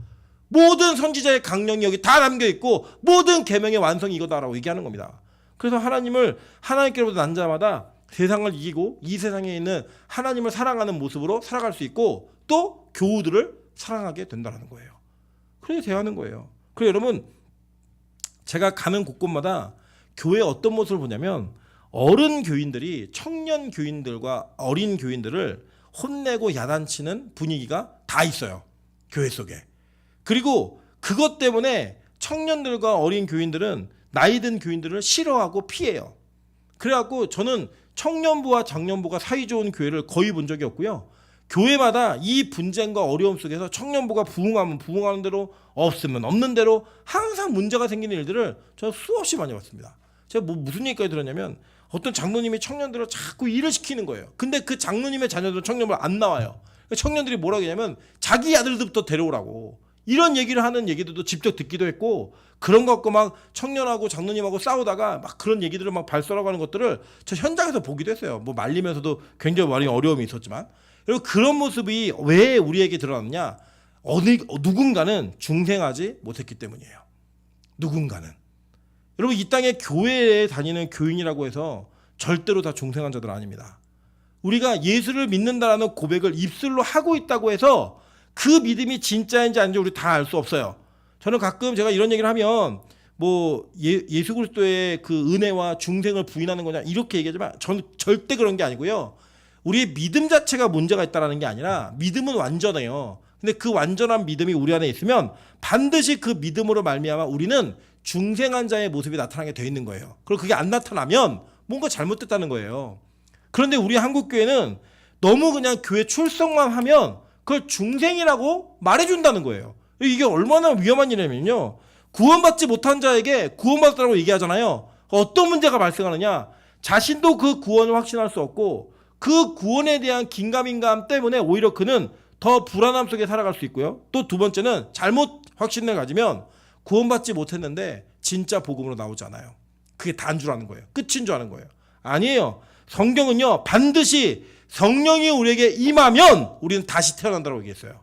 모든 선지자의 강령이 여기 다 담겨있고 모든 계명의 완성이 이거다라고 얘기하는 겁니다. 그래서 하나님께로부터 난 자마다 세상을 이기고 이 세상에 있는 하나님을 사랑하는 모습으로 살아갈 수 있고 또 교우들을 사랑하게 된다는 거예요. 그렇게 대하는 거예요. 그래서 여러분 제가 가는 곳곳마다 교회의 어떤 모습을 보냐면 어른 교인들이 청년 교인들과 어린 교인들을 혼내고 야단치는 분위기가 다 있어요. 교회 속에. 그리고 그것 때문에 청년들과 어린 교인들은 나이 든 교인들을 싫어하고 피해요. 그래갖고 저는 청년부와 장년부가 사이좋은 교회를 거의 본 적이 없고요. 교회마다 이 분쟁과 어려움 속에서 청년부가 부흥하면 부흥하는 대로 없으면 없는 대로 항상 문제가 생기는 일들을 저는 수없이 많이 봤습니다. 제가 무슨 얘기까지 들었냐면 어떤 장로님이 청년들을 자꾸 일을 시키는 거예요. 근데 그 장로님의 자녀들은 청년부를 안 나와요. 청년들이 뭐라고 하냐면 자기 아들들부터 데려오라고 이런 얘기를 하는 얘기들도 직접 듣기도 했고 그런 거 갖고 막 청년하고 장로님하고 싸우다가 막 그런 얘기들을 막 발설하고 하는 것들을 저 현장에서 보기도 했어요. 뭐 말리면서도 굉장히 많이 어려움이 있었지만 그리고 그런 모습이 왜 우리에게 드러났느냐? 누군가는 중생하지 못했기 때문이에요. 누군가는. 여러분 이 땅에 교회에 다니는 교인이라고 해서 절대로 다 중생한 자들 아닙니다. 우리가 예수를 믿는다라는 고백을 입술로 하고 있다고 해서 그 믿음이 진짜인지 아닌지 우리 다 알 수 없어요. 저는 가끔 제가 이런 얘기를 하면 뭐 예수 그리스도의 그 은혜와 중생을 부인하는 거냐 이렇게 얘기하지만 저는 절대 그런 게 아니고요. 우리의 믿음 자체가 문제가 있다는 게 아니라 믿음은 완전해요. 근데 그 완전한 믿음이 우리 안에 있으면 반드시 그 믿음으로 말미암아 우리는 중생한 자의 모습이 나타나게 되어 있는 거예요. 그리고 그게 안 나타나면 뭔가 잘못됐다는 거예요. 그런데 우리 한국교회는 너무 그냥 교회 출석만 하면 그걸 중생이라고 말해준다는 거예요. 이게 얼마나 위험한 일이냐면요. 구원받지 못한 자에게 구원받았다고 얘기하잖아요. 어떤 문제가 발생하느냐. 자신도 그 구원을 확신할 수 없고 그 구원에 대한 긴가민가함 때문에 오히려 그는 더 불안함 속에 살아갈 수 있고요. 또 두 번째는 잘못 확신을 가지면 구원받지 못했는데 진짜 복음으로 나오지 않아요. 그게 다인 줄 아는 거예요. 끝인 줄 아는 거예요. 아니에요. 성경은요 반드시 성령이 우리에게 임하면 우리는 다시 태어난다고 얘기했어요.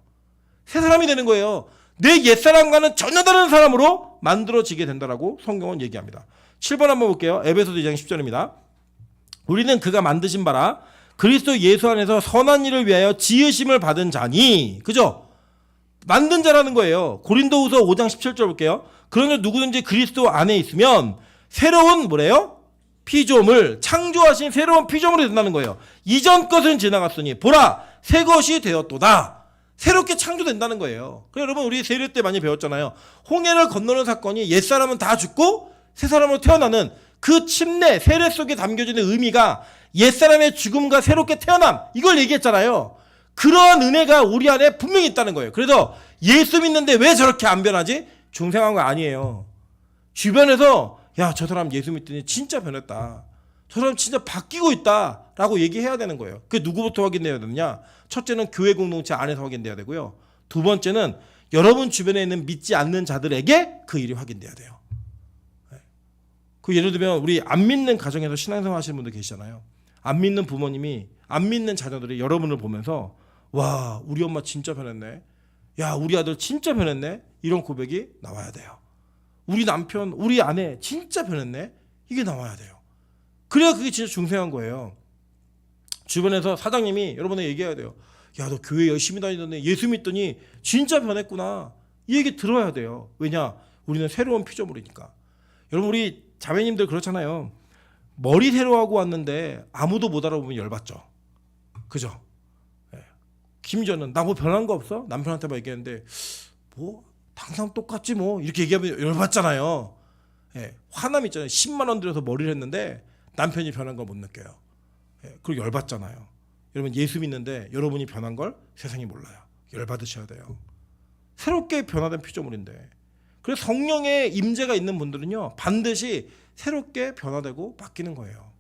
새 사람이 되는 거예요. 내 옛사람과는 전혀 다른 사람으로 만들어지게 된다라고 성경은 얘기합니다. 7번 한번 볼게요. 에베소서 2장 10절입니다. 우리는 그가 만드신 바라 그리스도 예수 안에서 선한 일을 위하여 지으심을 받은 자니, 그죠? 만든 자라는 거예요. 고린도후서 5장 17절 볼게요. 그러나 누구든지 그리스도 안에 있으면 새로운 뭐래요? 피조물, 창조하신 새로운 피조물이 된다는 거예요. 이전 것은 지나갔으니 보라 새 것이 되었도다. 새롭게 창조된다는 거예요. 그래서 여러분 우리 세례 때 많이 배웠잖아요. 홍해를 건너는 사건이 옛사람은 다 죽고 새 사람으로 태어나는 그 침례 세례 속에 담겨지는 의미가 옛사람의 죽음과 새롭게 태어남, 이걸 얘기했잖아요. 그러한 은혜가 우리 안에 분명히 있다는 거예요. 그래서 예수 믿는데 왜 저렇게 안 변하지? 중생한 거 아니에요. 주변에서 야, 저 사람 예수 믿더니 진짜 변했다, 저 사람 진짜 바뀌고 있다 라고 얘기해야 되는 거예요. 그게 누구부터 확인돼야 되느냐? 첫째는 교회 공동체 안에서 확인돼야 되고요. 두 번째는 여러분 주변에 있는 믿지 않는 자들에게 그 일이 확인돼야 돼요. 그 예를 들면 우리 안 믿는 가정에서 신앙생활 하시는 분들 계시잖아요. 안 믿는 부모님이 안 믿는 자녀들이 여러분을 보면서 와, 우리 엄마 진짜 변했네, 야, 우리 아들 진짜 변했네, 이런 고백이 나와야 돼요. 우리 남편, 우리 아내 진짜 변했네, 이게 나와야 돼요. 그래야 그게 진짜 중생한 거예요. 주변에서 사장님이 여러분에게 얘기해야 돼요. 야, 너 교회 열심히 다니던데 예수 믿더니 진짜 변했구나, 이 얘기 들어야 돼요. 왜냐? 우리는 새로운 피조물이니까. 여러분 우리 자매님들 그렇잖아요. 머리 새로 하고 왔는데 아무도 못 알아보면 열받죠. 그죠? 예. 김지연은 나 뭐 변한 거 없어? 남편한테 막 얘기했는데 뭐 항상 똑같지 뭐, 이렇게 얘기하면 열받잖아요. 예. 화남 있잖아요. 10만 원 들여서 머리를 했는데 남편이 변한 걸 못 느껴요. 예. 그리고 열받잖아요. 여러분 예수 믿는데 여러분이 변한 걸 세상이 몰라요. 열받으셔야 돼요. 새롭게 변화된 피조물인데. 그래서 성령의 임재가 있는 분들은요 반드시 새롭게 변화되고 바뀌는 거예요.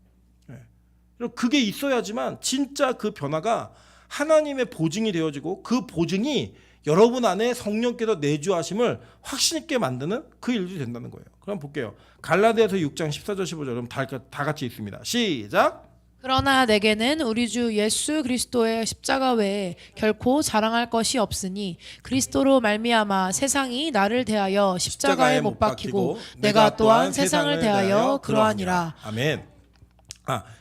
예. 그게 있어야지만 진짜 그 변화가 하나님의 보증이 되어지고 그 보증이 여러분 안에 성령께서 내주하심을 확신 있게 만드는 그 일들이 된다는 거예요. 그럼 볼게요. 갈라디아서 6장 14절 15절 여러분 다 같이 읽습니다. 시작. 그러나 내게는 우리 주 예수 그리스도의 십자가 외에 결코 자랑할 것이 없으니 그리스도로 말미암아 세상이 나를 대하여 십자가에 못 박히고 내가 또한 세상을 대하여 그러하니라. 아멘.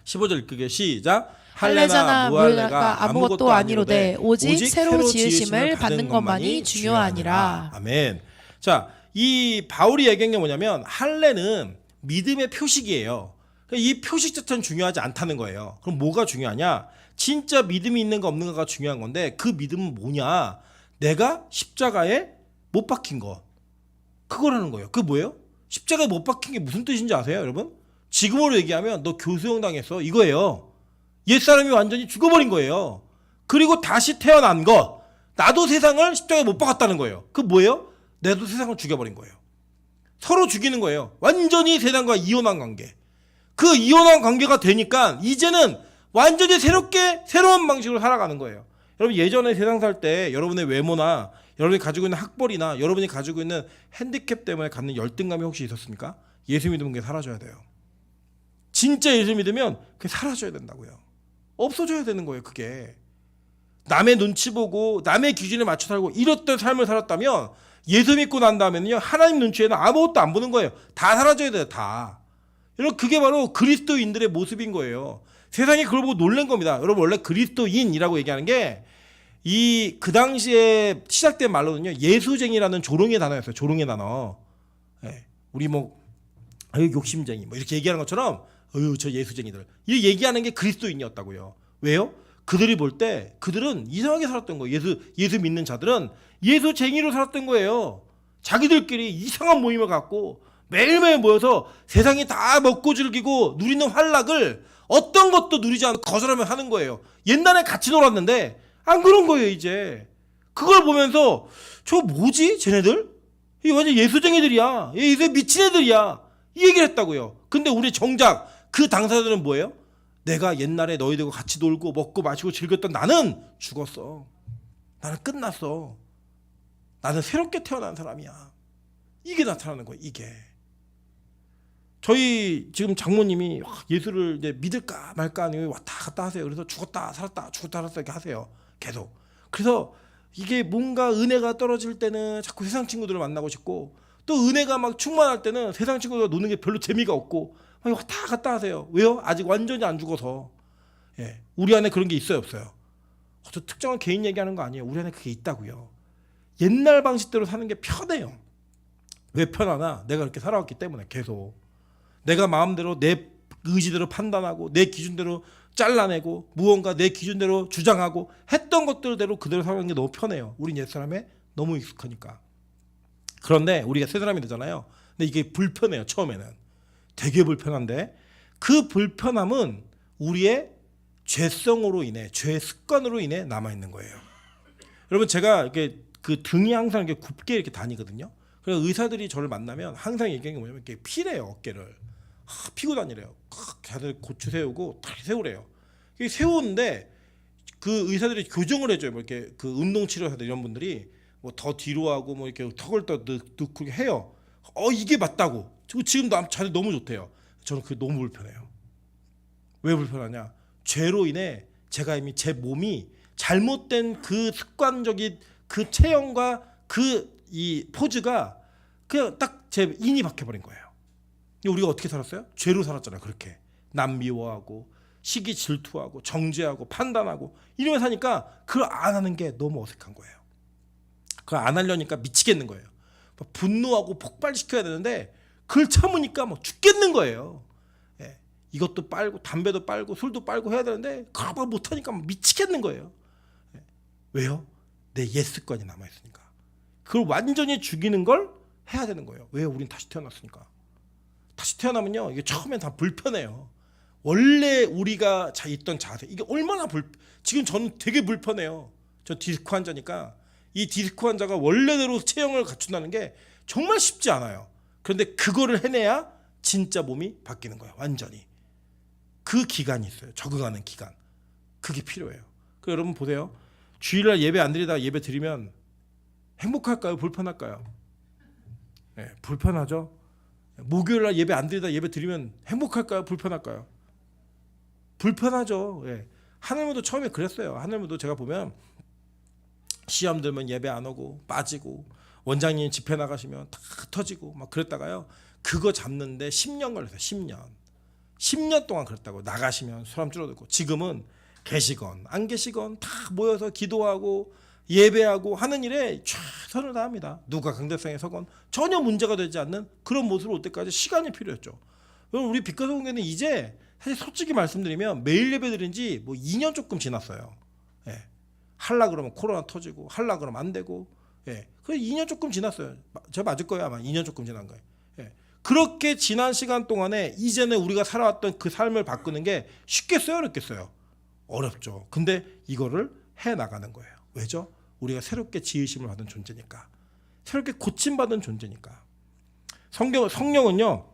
15절 읽게 시작. 할례자나 무할례가 아무것도 아니로되 오직 새로 지으심을 받는 것만이 중요하니라. 아멘. 자, 이 바울이 얘기한 게 뭐냐면 할례는 믿음의 표식이에요. 이 표식 자체는 중요하지 않다는 거예요. 그럼 뭐가 중요하냐? 진짜 믿음이 있는가 없는가가 중요한 건데 그 믿음은 뭐냐? 내가 십자가에 못 박힌 거, 그거라는 거예요. 그게 뭐예요? 십자가에 못 박힌 게 무슨 뜻인지 아세요, 여러분? 지금으로 얘기하면 너 교수형 당했어, 이거예요. 옛사람이 완전히 죽어버린 거예요. 그리고 다시 태어난 거, 나도 세상을 십자가에 못 박았다는 거예요. 그 뭐예요? 나도 세상을 죽여버린 거예요. 서로 죽이는 거예요. 완전히 세상과 이혼한 관계. 그 이혼한 관계가 되니까 이제는 완전히 새로운 방식으로 살아가는 거예요. 여러분 예전에 세상 살 때 여러분의 외모나 여러분이 가지고 있는 학벌이나 여러분이 가지고 있는 핸디캡 때문에 갖는 열등감이 혹시 있었습니까? 예수 믿으면 그게 사라져야 돼요. 진짜 예수 믿으면 그게 사라져야 된다고요. 없어져야 되는 거예요. 그게 남의 눈치 보고 남의 기준에 맞춰 살고 이렇던 삶을 살았다면 예수 믿고 난 다음에는요 하나님 눈치에는 아무것도 안 보는 거예요. 다 사라져야 돼요. 다. 여러분 그게 바로 그리스도인들의 모습인 거예요. 세상이 그걸 보고 놀란 겁니다. 여러분 원래 그리스도인이라고 얘기하는 게 그 당시에 시작된 말로는요 예수쟁이라는 조롱의 단어였어요. 조롱의 단어. 예. 우리 뭐 욕심쟁이 뭐 이렇게 얘기하는 것처럼 저 예수쟁이들 이 얘기하는 게 그리스도인이었다고요. 왜요? 그들이 볼 때 그들은 이상하게 살았던 거예요. 예수 믿는 자들은 예수쟁이로 살았던 거예요. 자기들끼리 이상한 모임을 갖고 매일매일 모여서 세상이 다 먹고 즐기고 누리는 환락을 어떤 것도 누리지 않고 거절하면 하는 거예요. 옛날에 같이 놀았는데 안 그런 거예요. 이제 그걸 보면서 저 뭐지 쟤네들? 이게 완전 예수쟁이들이야. 예수에 미친 애들이야. 이 얘기를 했다고요. 근데 우리 정작 그 당사자들은 뭐예요? 내가 옛날에 너희들과 같이 놀고 먹고 마시고 즐겼던 나는 죽었어. 나는 끝났어. 나는 새롭게 태어난 사람이야. 이게 나타나는 거예요. 이게. 저희 지금 장모님이 예수를 이제 믿을까 말까 아니면 왔다 갔다 하세요. 그래서 죽었다 살았다 이렇게 하세요. 계속. 그래서 이게 뭔가 은혜가 떨어질 때는 자꾸 세상 친구들을 만나고 싶고, 또 은혜가 막 충만할 때는 세상 친구들과 노는 게 별로 재미가 없고 막 왔다 갔다 하세요. 왜요? 아직 완전히 안 죽어서. 예, 우리 안에 그런 게 있어요, 없어요? 저 특정한 개인 얘기하는 거 아니에요. 우리 안에 그게 있다고요. 옛날 방식대로 사는 게 편해요. 왜 편하나? 내가 그렇게 살아왔기 때문에. 계속 내가 마음대로 내 의지대로 판단하고 내 기준대로 잘라내고 무언가 내 기준대로 주장하고 했던 것들대로 그대로 살아가는 게 너무 편해요. 우린 옛사람에 너무 익숙하니까. 그런데 우리가 새 사람이 되잖아요. 근데 이게 불편해요. 처음에는 되게 불편한데, 그 불편함은 우리의 죄성으로 인해, 죄 습관으로 인해 남아있는 거예요. 여러분, 제가 이렇게 그 등이 항상 이렇게 굽게 이렇게 다니거든요. 그래서 의사들이 저를 만나면 항상 얘기하는 게 뭐냐면 이렇게 피래요. 어깨를 피고 다니래요. 다들 고추 세우고 다 세우래요. 이게 세우는데 그 의사들이 교정을 해줘요. 뭐 이렇게 그 운동 치료사들 이런 분들이 뭐 더 뒤로 하고 뭐 이렇게 턱을 더 넣고 해요. 이게 맞다고. 지금 자세 너무 좋대요. 저는 그게 너무 불편해요. 왜 불편하냐? 죄로 인해 제가 이미 제 몸이 잘못된 그 습관적인 그 체형과 그 이 포즈가 그냥 딱 제 인이 박혀버린 거예요. 우리가 어떻게 살았어요? 죄로 살았잖아요. 그렇게 남 미워하고 시기 질투하고 정죄하고 판단하고 이러면 사니까 그걸 안 하는 게 너무 어색한 거예요. 그걸 안 하려니까 미치겠는 거예요. 분노하고 폭발시켜야 되는데 그걸 참으니까 뭐 죽겠는 거예요. 예. 이것도 빨고 담배도 빨고 술도 빨고 해야 되는데 그걸 못하니까 미치겠는 거예요. 예. 왜요? 내 옛 습관이 남아있으니까. 그걸 완전히 죽이는 걸 해야 되는 거예요. 왜요? 우린 다시 태어났으니까. 다시 태어나면요, 이게 처음엔 다 불편해요. 원래 우리가 있던 자세, 이게 얼마나 지금 저는 되게 불편해요. 저 디스크 환자니까 이 디스크 환자가 원래대로 체형을 갖춘다는 게 정말 쉽지 않아요. 그런데 그거를 해내야 진짜 몸이 바뀌는 거예요. 완전히. 그 기간이 있어요. 적응하는 기간. 그게 필요해요. 여러분 보세요. 주일날 예배 안 드리다가 예배 드리면 행복할까요? 불편할까요? 네, 불편하죠. 목요일날 예배 안 드리다 예배 드리면 행복할까요? 불편할까요? 불편하죠. 예. 하늘무도 처음에 그랬어요. 하늘무도 제가 보면 시험 들면 예배 안 오고 빠지고 원장님 집회 나가시면 다 터지고 막 그랬다가요. 그거 잡는데 10년 걸렸어요. 10년 동안 그랬다고. 나가시면 사람 줄어들고. 지금은 계시건 안 계시건 다 모여서 기도하고 예배하고 하는 일에 최선을 다합니다. 누가 강대상에 서건 전혀 문제가 되지 않는 그런 모습으로 올 때까지 시간이 필요했죠. 여러분, 우리 빛과 소금교회는 이제 사실 솔직히 말씀드리면 매일 예배 드린 지 뭐 2년 조금 지났어요. 예. 할라 그러면 코로나 터지고 할라 그러면 안 되고, 예. 그래서 2년 조금 지났어요. 제가 맞을 거예요. 아마 2년 조금 지난 거예요. 예. 그렇게 지난 시간 동안에 이전에 우리가 살아왔던 그 삶을 바꾸는 게 쉽겠어요? 어렵겠어요? 어렵죠. 근데 이거를 해나가는 거예요. 왜죠? 우리가 새롭게 지으심을 받은 존재니까. 새롭게 고침받은 존재니까. 성령은요,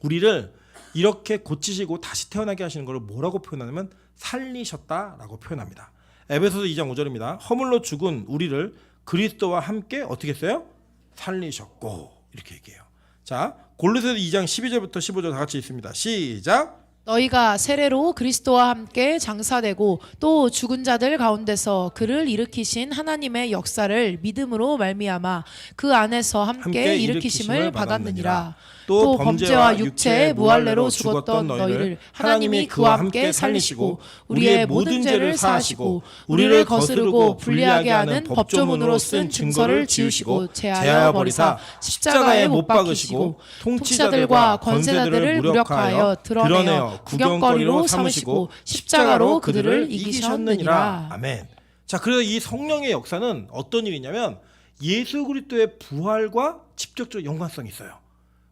우리를 이렇게 고치시고 다시 태어나게 하시는 것을 뭐라고 표현하냐면 살리셨다라고 표현합니다. 에베소서 2장 5절입니다. 허물로 죽은 우리를 그리스도와 함께 어떻게 했어요? 살리셨고, 이렇게 얘기해요. 자, 골로새서 2장 12절부터 15절 다 같이 읽습니다. 시작. 너희가 세례로 그리스도와 함께 장사되고 또 죽은 자들 가운데서 그를 일으키신 하나님의 역사를 믿음으로 말미암아 그 안에서 함께 일으키심을 받았느니라. 또 범죄와 육체의 무할례로 죽었던 너희를 하나님이 그와 함께 살리시고 우리의 모든 죄를 사하시고 우리를 거스르고 불리하게 하는 법조문으로 쓴 증서를 지우시고 제하여 버리사 십자가에 못 박으시고 통치자들과 권세자들을 무력하여 드러내어 구경거리로 삼으시고 십자가로 그들을 이기셨느니라. 아멘. 자, 그래서 이 성령의 역사는 어떤 일이냐면 예수 그리스도의 부활과 직접적 연관성이 있어요.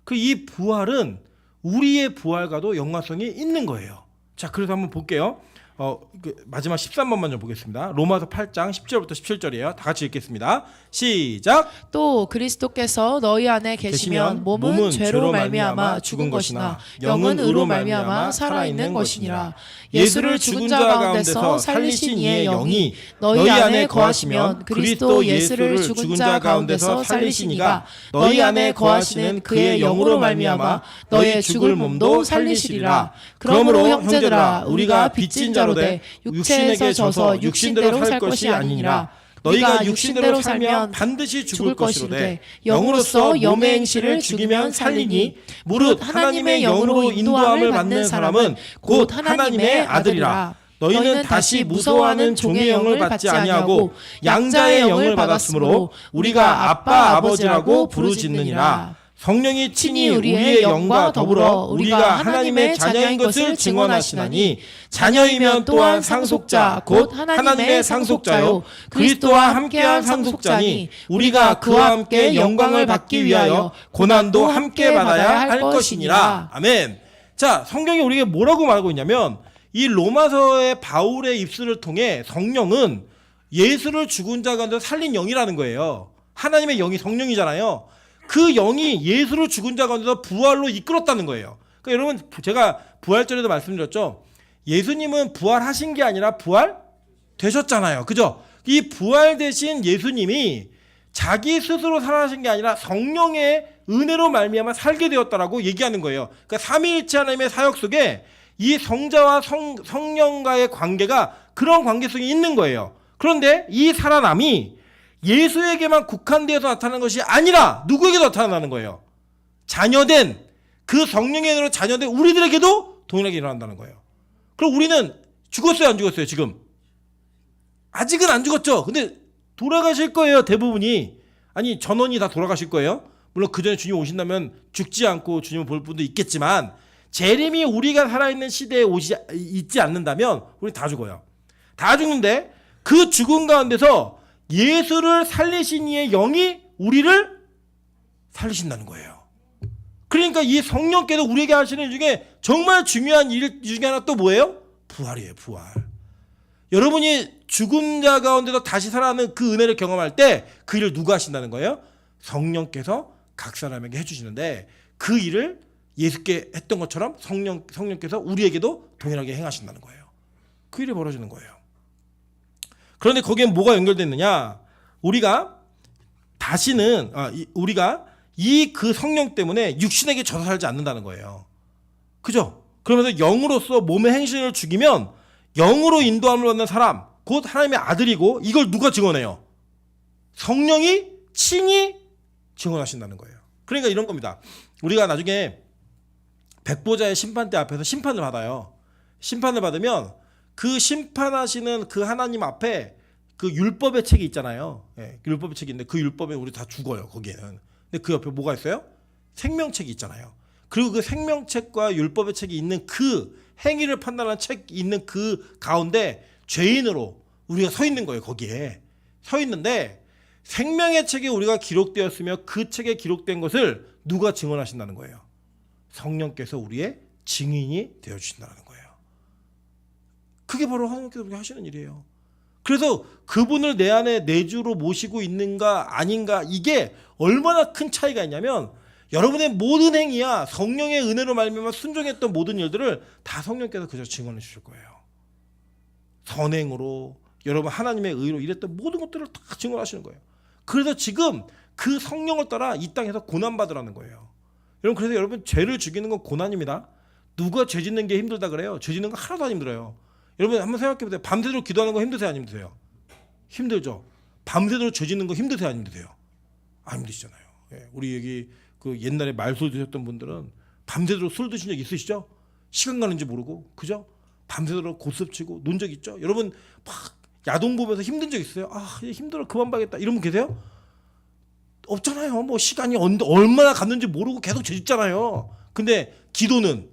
그 이 부활은 우리의 부활과도 연관성이 있는 거예요. 자, 그래서 한번 볼게요. 마지막 13번만 좀 보겠습니다. 로마서 8장 10절부터 17절이에요. 다 같이 읽겠습니다. 시작. 또 그리스도께서 너희 안에 계시면 몸은 죄로 말미암아 죽은 것이나 영은 의로 말미암아 살아있는 것이니라. 예수를 죽은 자 가운데서 살리신 이의 영이 너희 안에 거하시면 그리스도 예수를 죽은 자 가운데서 살리신 이가 너희 안에 거하시는 그의 영으로 말미암아 너의 죽을 몸도 살리시리라. 그러므로 형제들아 우리가 빚진 자로 돼 육체에서 져서 육신대로 살 것이 아니니라. 너희가 육신대로 살면 반드시 죽을 것이로되 영으로서 염의 행실을 죽이면 살리니 무릇 하나님의 영으로 인도함을 받는 사람은 곧 하나님의 아들이라. 너희는 다시 무서워하는 종의 영을 받지 아니하고 양자의 영을 받았으므로 우리가 아빠 아버지라고 부르짖느니라. 성령이 친히 우리의 영과 더불어 우리가 하나님의 자녀인 것을 증언하시나니 자녀이면 또한 상속자 곧 하나님의 상속자요 그리스도와 함께한 상속자니 우리가 그와 함께 영광을 받기 위하여 고난도 함께 받아야 할 것이니라. 아멘. 자, 성경이 우리에게 뭐라고 말하고 있냐면 이 로마서의 바울의 입술을 통해 성령은 예수를 죽은 자 가운데 살린 영이라는 거예요. 하나님의 영이 성령이잖아요. 그 영이 예수를 죽은 자 가운데서 부활로 이끌었다는 거예요. 그러니까 여러분 제가 부활절에도 말씀드렸죠. 예수님은 부활하신 게 아니라 부활되셨잖아요. 그죠? 이 부활되신 예수님이 자기 스스로 살아나신 게 아니라 성령의 은혜로 말미암아 살게 되었다라고 얘기하는 거예요. 그러니까 삼위일체 하나님의 사역 속에 이 성자와 성령과의 관계가 그런 관계성이 있는 거예요. 그런데 이 살아남이 예수에게만 국한되어서 나타나는 것이 아니라 누구에게도 나타나는 거예요. 자녀된 그 성령의 은혜로 자녀된 우리들에게도 동일하게 일어난다는 거예요. 그럼 우리는 죽었어요, 안 죽었어요, 지금? 아직은 안 죽었죠. 근데 돌아가실 거예요, 대부분이. 아니, 전원이 다 돌아가실 거예요. 물론 그 전에 주님 오신다면 죽지 않고 주님을 볼 분도 있겠지만 재림이 우리가 살아있는 시대에 있지 않는다면 우리 다 죽어요. 다 죽는데 그 죽음 가운데서 예수를 살리신 이의 영이 우리를 살리신다는 거예요. 그러니까 이 성령께서 우리에게 하시는 일 중에 정말 중요한 일 중에 하나 또 뭐예요? 부활이에요, 부활. 여러분이 죽은 자 가운데서 다시 살아나는 그 은혜를 경험할 때 그 일을 누가 하신다는 거예요? 성령께서 각 사람에게 해주시는데 그 일을 예수께 했던 것처럼 성령께서 우리에게도 동일하게 행하신다는 거예요. 그 일이 벌어지는 거예요. 그런데 거기에 뭐가 연결됐느냐? 우리가 다시는 우리가 이 그 성령 때문에 육신에게 져서 살지 않는다는 거예요. 그죠? 그러면서 영으로서 몸의 행실을 죽이면 영으로 인도함을 받는 사람, 곧 하나님의 아들이고 이걸 누가 증언해요? 성령이 친히 증언하신다는 거예요. 그러니까 이런 겁니다. 우리가 나중에 백보자의 심판대 앞에서 심판을 받아요. 심판을 받으면 그 심판하시는 그 하나님 앞에 그 율법의 책이 있잖아요. 예, 율법의 책이 있는데 그 율법에 우리 다 죽어요, 거기에는. 근데 그 옆에 뭐가 있어요? 생명책이 있잖아요. 그리고 그 생명책과 율법의 책이 있는 그 행위를 판단하는 책이 있는 그 가운데 죄인으로 우리가 서 있는 거예요, 거기에. 서 있는데 생명의 책에 우리가 기록되었으며 그 책에 기록된 것을 누가 증언하신다는 거예요? 성령께서 우리의 증인이 되어주신다는 거예요. 그게 바로 하나님께서 우리가 하시는 일이에요. 그래서 그분을 내 안에 내주로 모시고 있는가 아닌가 이게 얼마나 큰 차이가 있냐면 여러분의 모든 행위야 성령의 은혜로 말미암아 순종했던 모든 일들을 다 성령께서 그저 증언해 주실 거예요. 선행으로 여러분 하나님의 의로 일했던 모든 것들을 다 증언하시는 거예요. 그래서 지금 그 성령을 따라 이 땅에서 고난받으라는 거예요. 여러분 그래서 여러분 죄를 죽이는 건 고난입니다. 누가 죄 짓는 게 힘들다 그래요? 죄 짓는 거 하나도 안 힘들어요. 여러분 한번 생각해 보세요. 밤새도록 기도하는 거 힘드세요? 안 힘드세요? 힘들죠. 밤새도록 죄 짓는 거 힘드세요? 안 힘드세요? 안 힘드시잖아요. 예, 우리 여기 그 옛날에 말술 드셨던 분들은 밤새도록 술 드신 적 있으시죠? 시간 가는지 모르고 그죠? 밤새도록 고스톱치고 논 적 있죠? 여러분 막 야동 보면서 힘든 적 있어요? 아 힘들어 그만 봐야겠다 이런 분 계세요? 없잖아요. 뭐 시간이 얼마나 갔는지 모르고 계속 죄 짓잖아요. 근데 기도는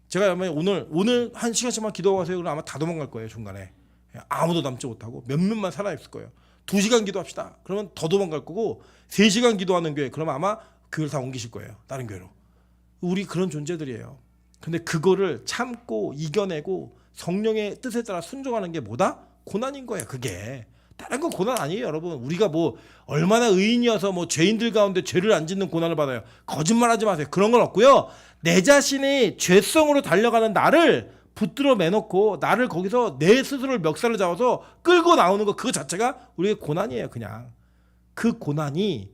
제가 아마 오늘 한 시간씩만 기도하고 가세요. 그럼 아마 다 도망갈 거예요. 중간에 아무도 남지 못하고 몇몇만 살아있을 거예요. 2시간 기도합시다. 그러면 더 도망갈 거고 3시간 기도하는 교회 그러면 아마 교회를 다 옮기실 거예요. 다른 교회로. 우리 그런 존재들이에요. 근데 그거를 참고 이겨내고 성령의 뜻에 따라 순종하는 게 뭐다? 고난인 거예요. 그게 다른 건 고난 아니에요, 여러분. 우리가 뭐 얼마나 의인이어서 뭐 죄인들 가운데 죄를 안 짓는 고난을 받아요. 거짓말하지 마세요. 그런 건 없고요. 내 자신이 죄성으로 달려가는 나를 붙들어 매놓고 나를 거기서 내 스스로를 멱살을 잡아서 끌고 나오는 거, 그거 자체가 우리의 고난이에요. 그냥 그 고난이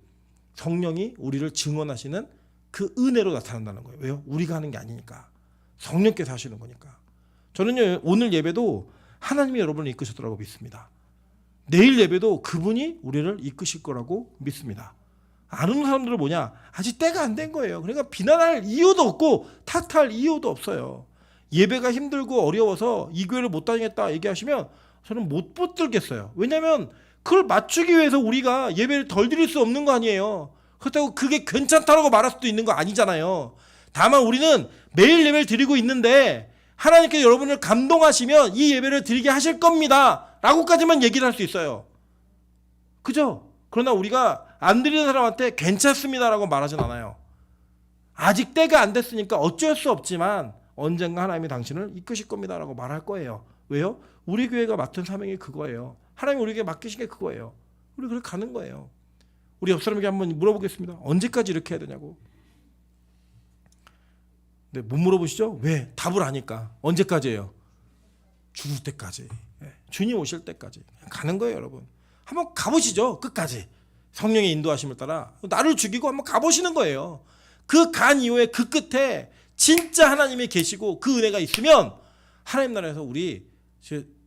성령이 우리를 증언하시는 그 은혜로 나타난다는 거예요. 왜요? 우리가 하는 게 아니니까. 성령께서 하시는 거니까. 저는요, 오늘 예배도 하나님이 여러분을 이끄셨더라고 믿습니다. 내일 예배도 그분이 우리를 이끄실 거라고 믿습니다. 아는 사람들은 뭐냐? 아직 때가 안 된 거예요. 그러니까 비난할 이유도 없고 탓할 이유도 없어요. 예배가 힘들고 어려워서 이 교회를 못 다니겠다 얘기하시면 저는 못 붙들겠어요. 왜냐하면 그걸 맞추기 위해서 우리가 예배를 덜 드릴 수 없는 거 아니에요. 그렇다고 그게 괜찮다라고 말할 수도 있는 거 아니잖아요. 다만 우리는 매일 예배를 드리고 있는데 하나님께서 여러분을 감동하시면 이 예배를 드리게 하실 겁니다 라고까지만 얘기를 할 수 있어요. 그죠? 그러나 우리가 안 드리는 사람한테 괜찮습니다 라고 말하진 않아요. 아직 때가 안 됐으니까 어쩔 수 없지만 언젠가 하나님이 당신을 이끄실 겁니다 라고 말할 거예요. 왜요? 우리 교회가 맡은 사명이 그거예요. 하나님이 우리에게 맡기신 게 그거예요. 우리 그렇게 가는 거예요. 우리 옆 사람에게 한번 물어보겠습니다. 언제까지 이렇게 해야 되냐고. 네, 못 물어보시죠? 왜? 답을 아니까. 언제까지예요? 죽을 때까지. 네, 주님 오실 때까지. 가는 거예요, 여러분. 한번 가보시죠. 끝까지. 성령의 인도하심을 따라 나를 죽이고 한번 가보시는 거예요. 그 간 이후에 그 끝에 진짜 하나님이 계시고 그 은혜가 있으면 하나님 나라에서 우리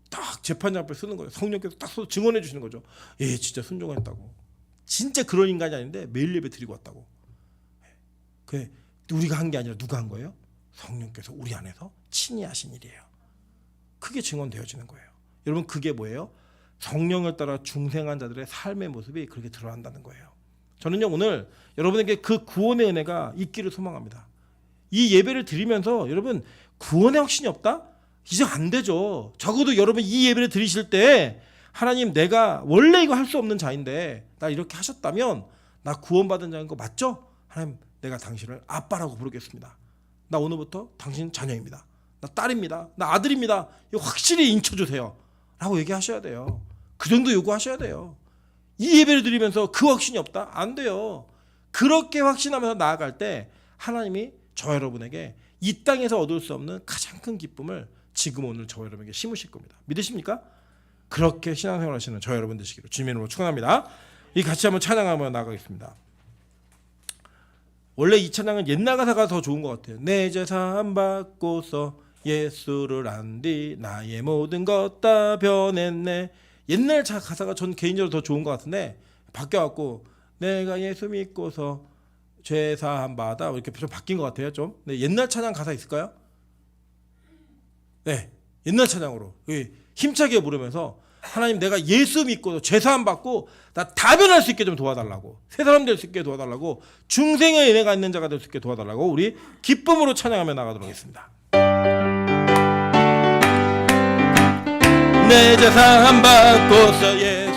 딱 재판장 앞에 서는 거예요. 성령께서 딱 서서 증언해 주시는 거죠. 예, 진짜 순종했다고. 진짜 그런 인간이 아닌데 매일 예배 드리고 왔다고. 그게 우리가 한 게 아니라 누가 한 거예요? 성령께서 우리 안에서 친히 하신 일이에요. 그게 증언되어지는 거예요. 여러분, 그게 뭐예요? 성령을 따라 중생한 자들의 삶의 모습이 그렇게 드러난다는 거예요. 저는요, 오늘 여러분에게 그 구원의 은혜가 있기를 소망합니다. 이 예배를 드리면서 여러분, 구원의 확신이 없다? 이제 안 되죠. 적어도 여러분 이 예배를 드리실 때 하나님, 내가 원래 이거 할 수 없는 자인데 나 이렇게 하셨다면 나 구원받은 자인 거 맞죠? 하나님, 내가 당신을 아빠라고 부르겠습니다. 나 오늘부터 당신 자녀입니다. 나 딸입니다. 나 아들입니다. 이거 확실히 인쳐주세요 라고 얘기하셔야 돼요. 그 정도 요구하셔야 돼요. 이 예배를 드리면서 그 확신이 없다? 안 돼요. 그렇게 확신하면서 나아갈 때 하나님이 저 여러분에게 이 땅에서 얻을 수 없는 가장 큰 기쁨을 지금 오늘 저 여러분에게 심으실 겁니다. 믿으십니까? 그렇게 신앙생활 하시는 저 여러분 되시기를 주님의 이름으로 축원합니다. 이 같이 한번 찬양하며 나가겠습니다. 원래 이 찬양은 옛날 가사가 더 좋은 것 같아요. 내 재산 받고서 예수를 안디 나의 모든 것 다 변했네. 옛날 가사가 전 개인적으로 더 좋은 것 같은데 바뀌어갖고 내가 예수 믿고서 죄 사함 받아 이렇게 좀 바뀐 것 같아요. 좀. 네, 옛날 찬양 가사 있을까요? 네, 옛날 찬양으로 힘차게 부르면서 하나님, 내가 예수 믿고 죄 사함 받고 나 다 변할 수 있게 좀 도와달라고, 새 사람 될 수 있게 도와달라고, 중생의 은혜가 있는 자가 될 수 있게 도와달라고 우리 기쁨으로 찬양하며 나가도록 하겠습니다. 내 재산 받고서 예수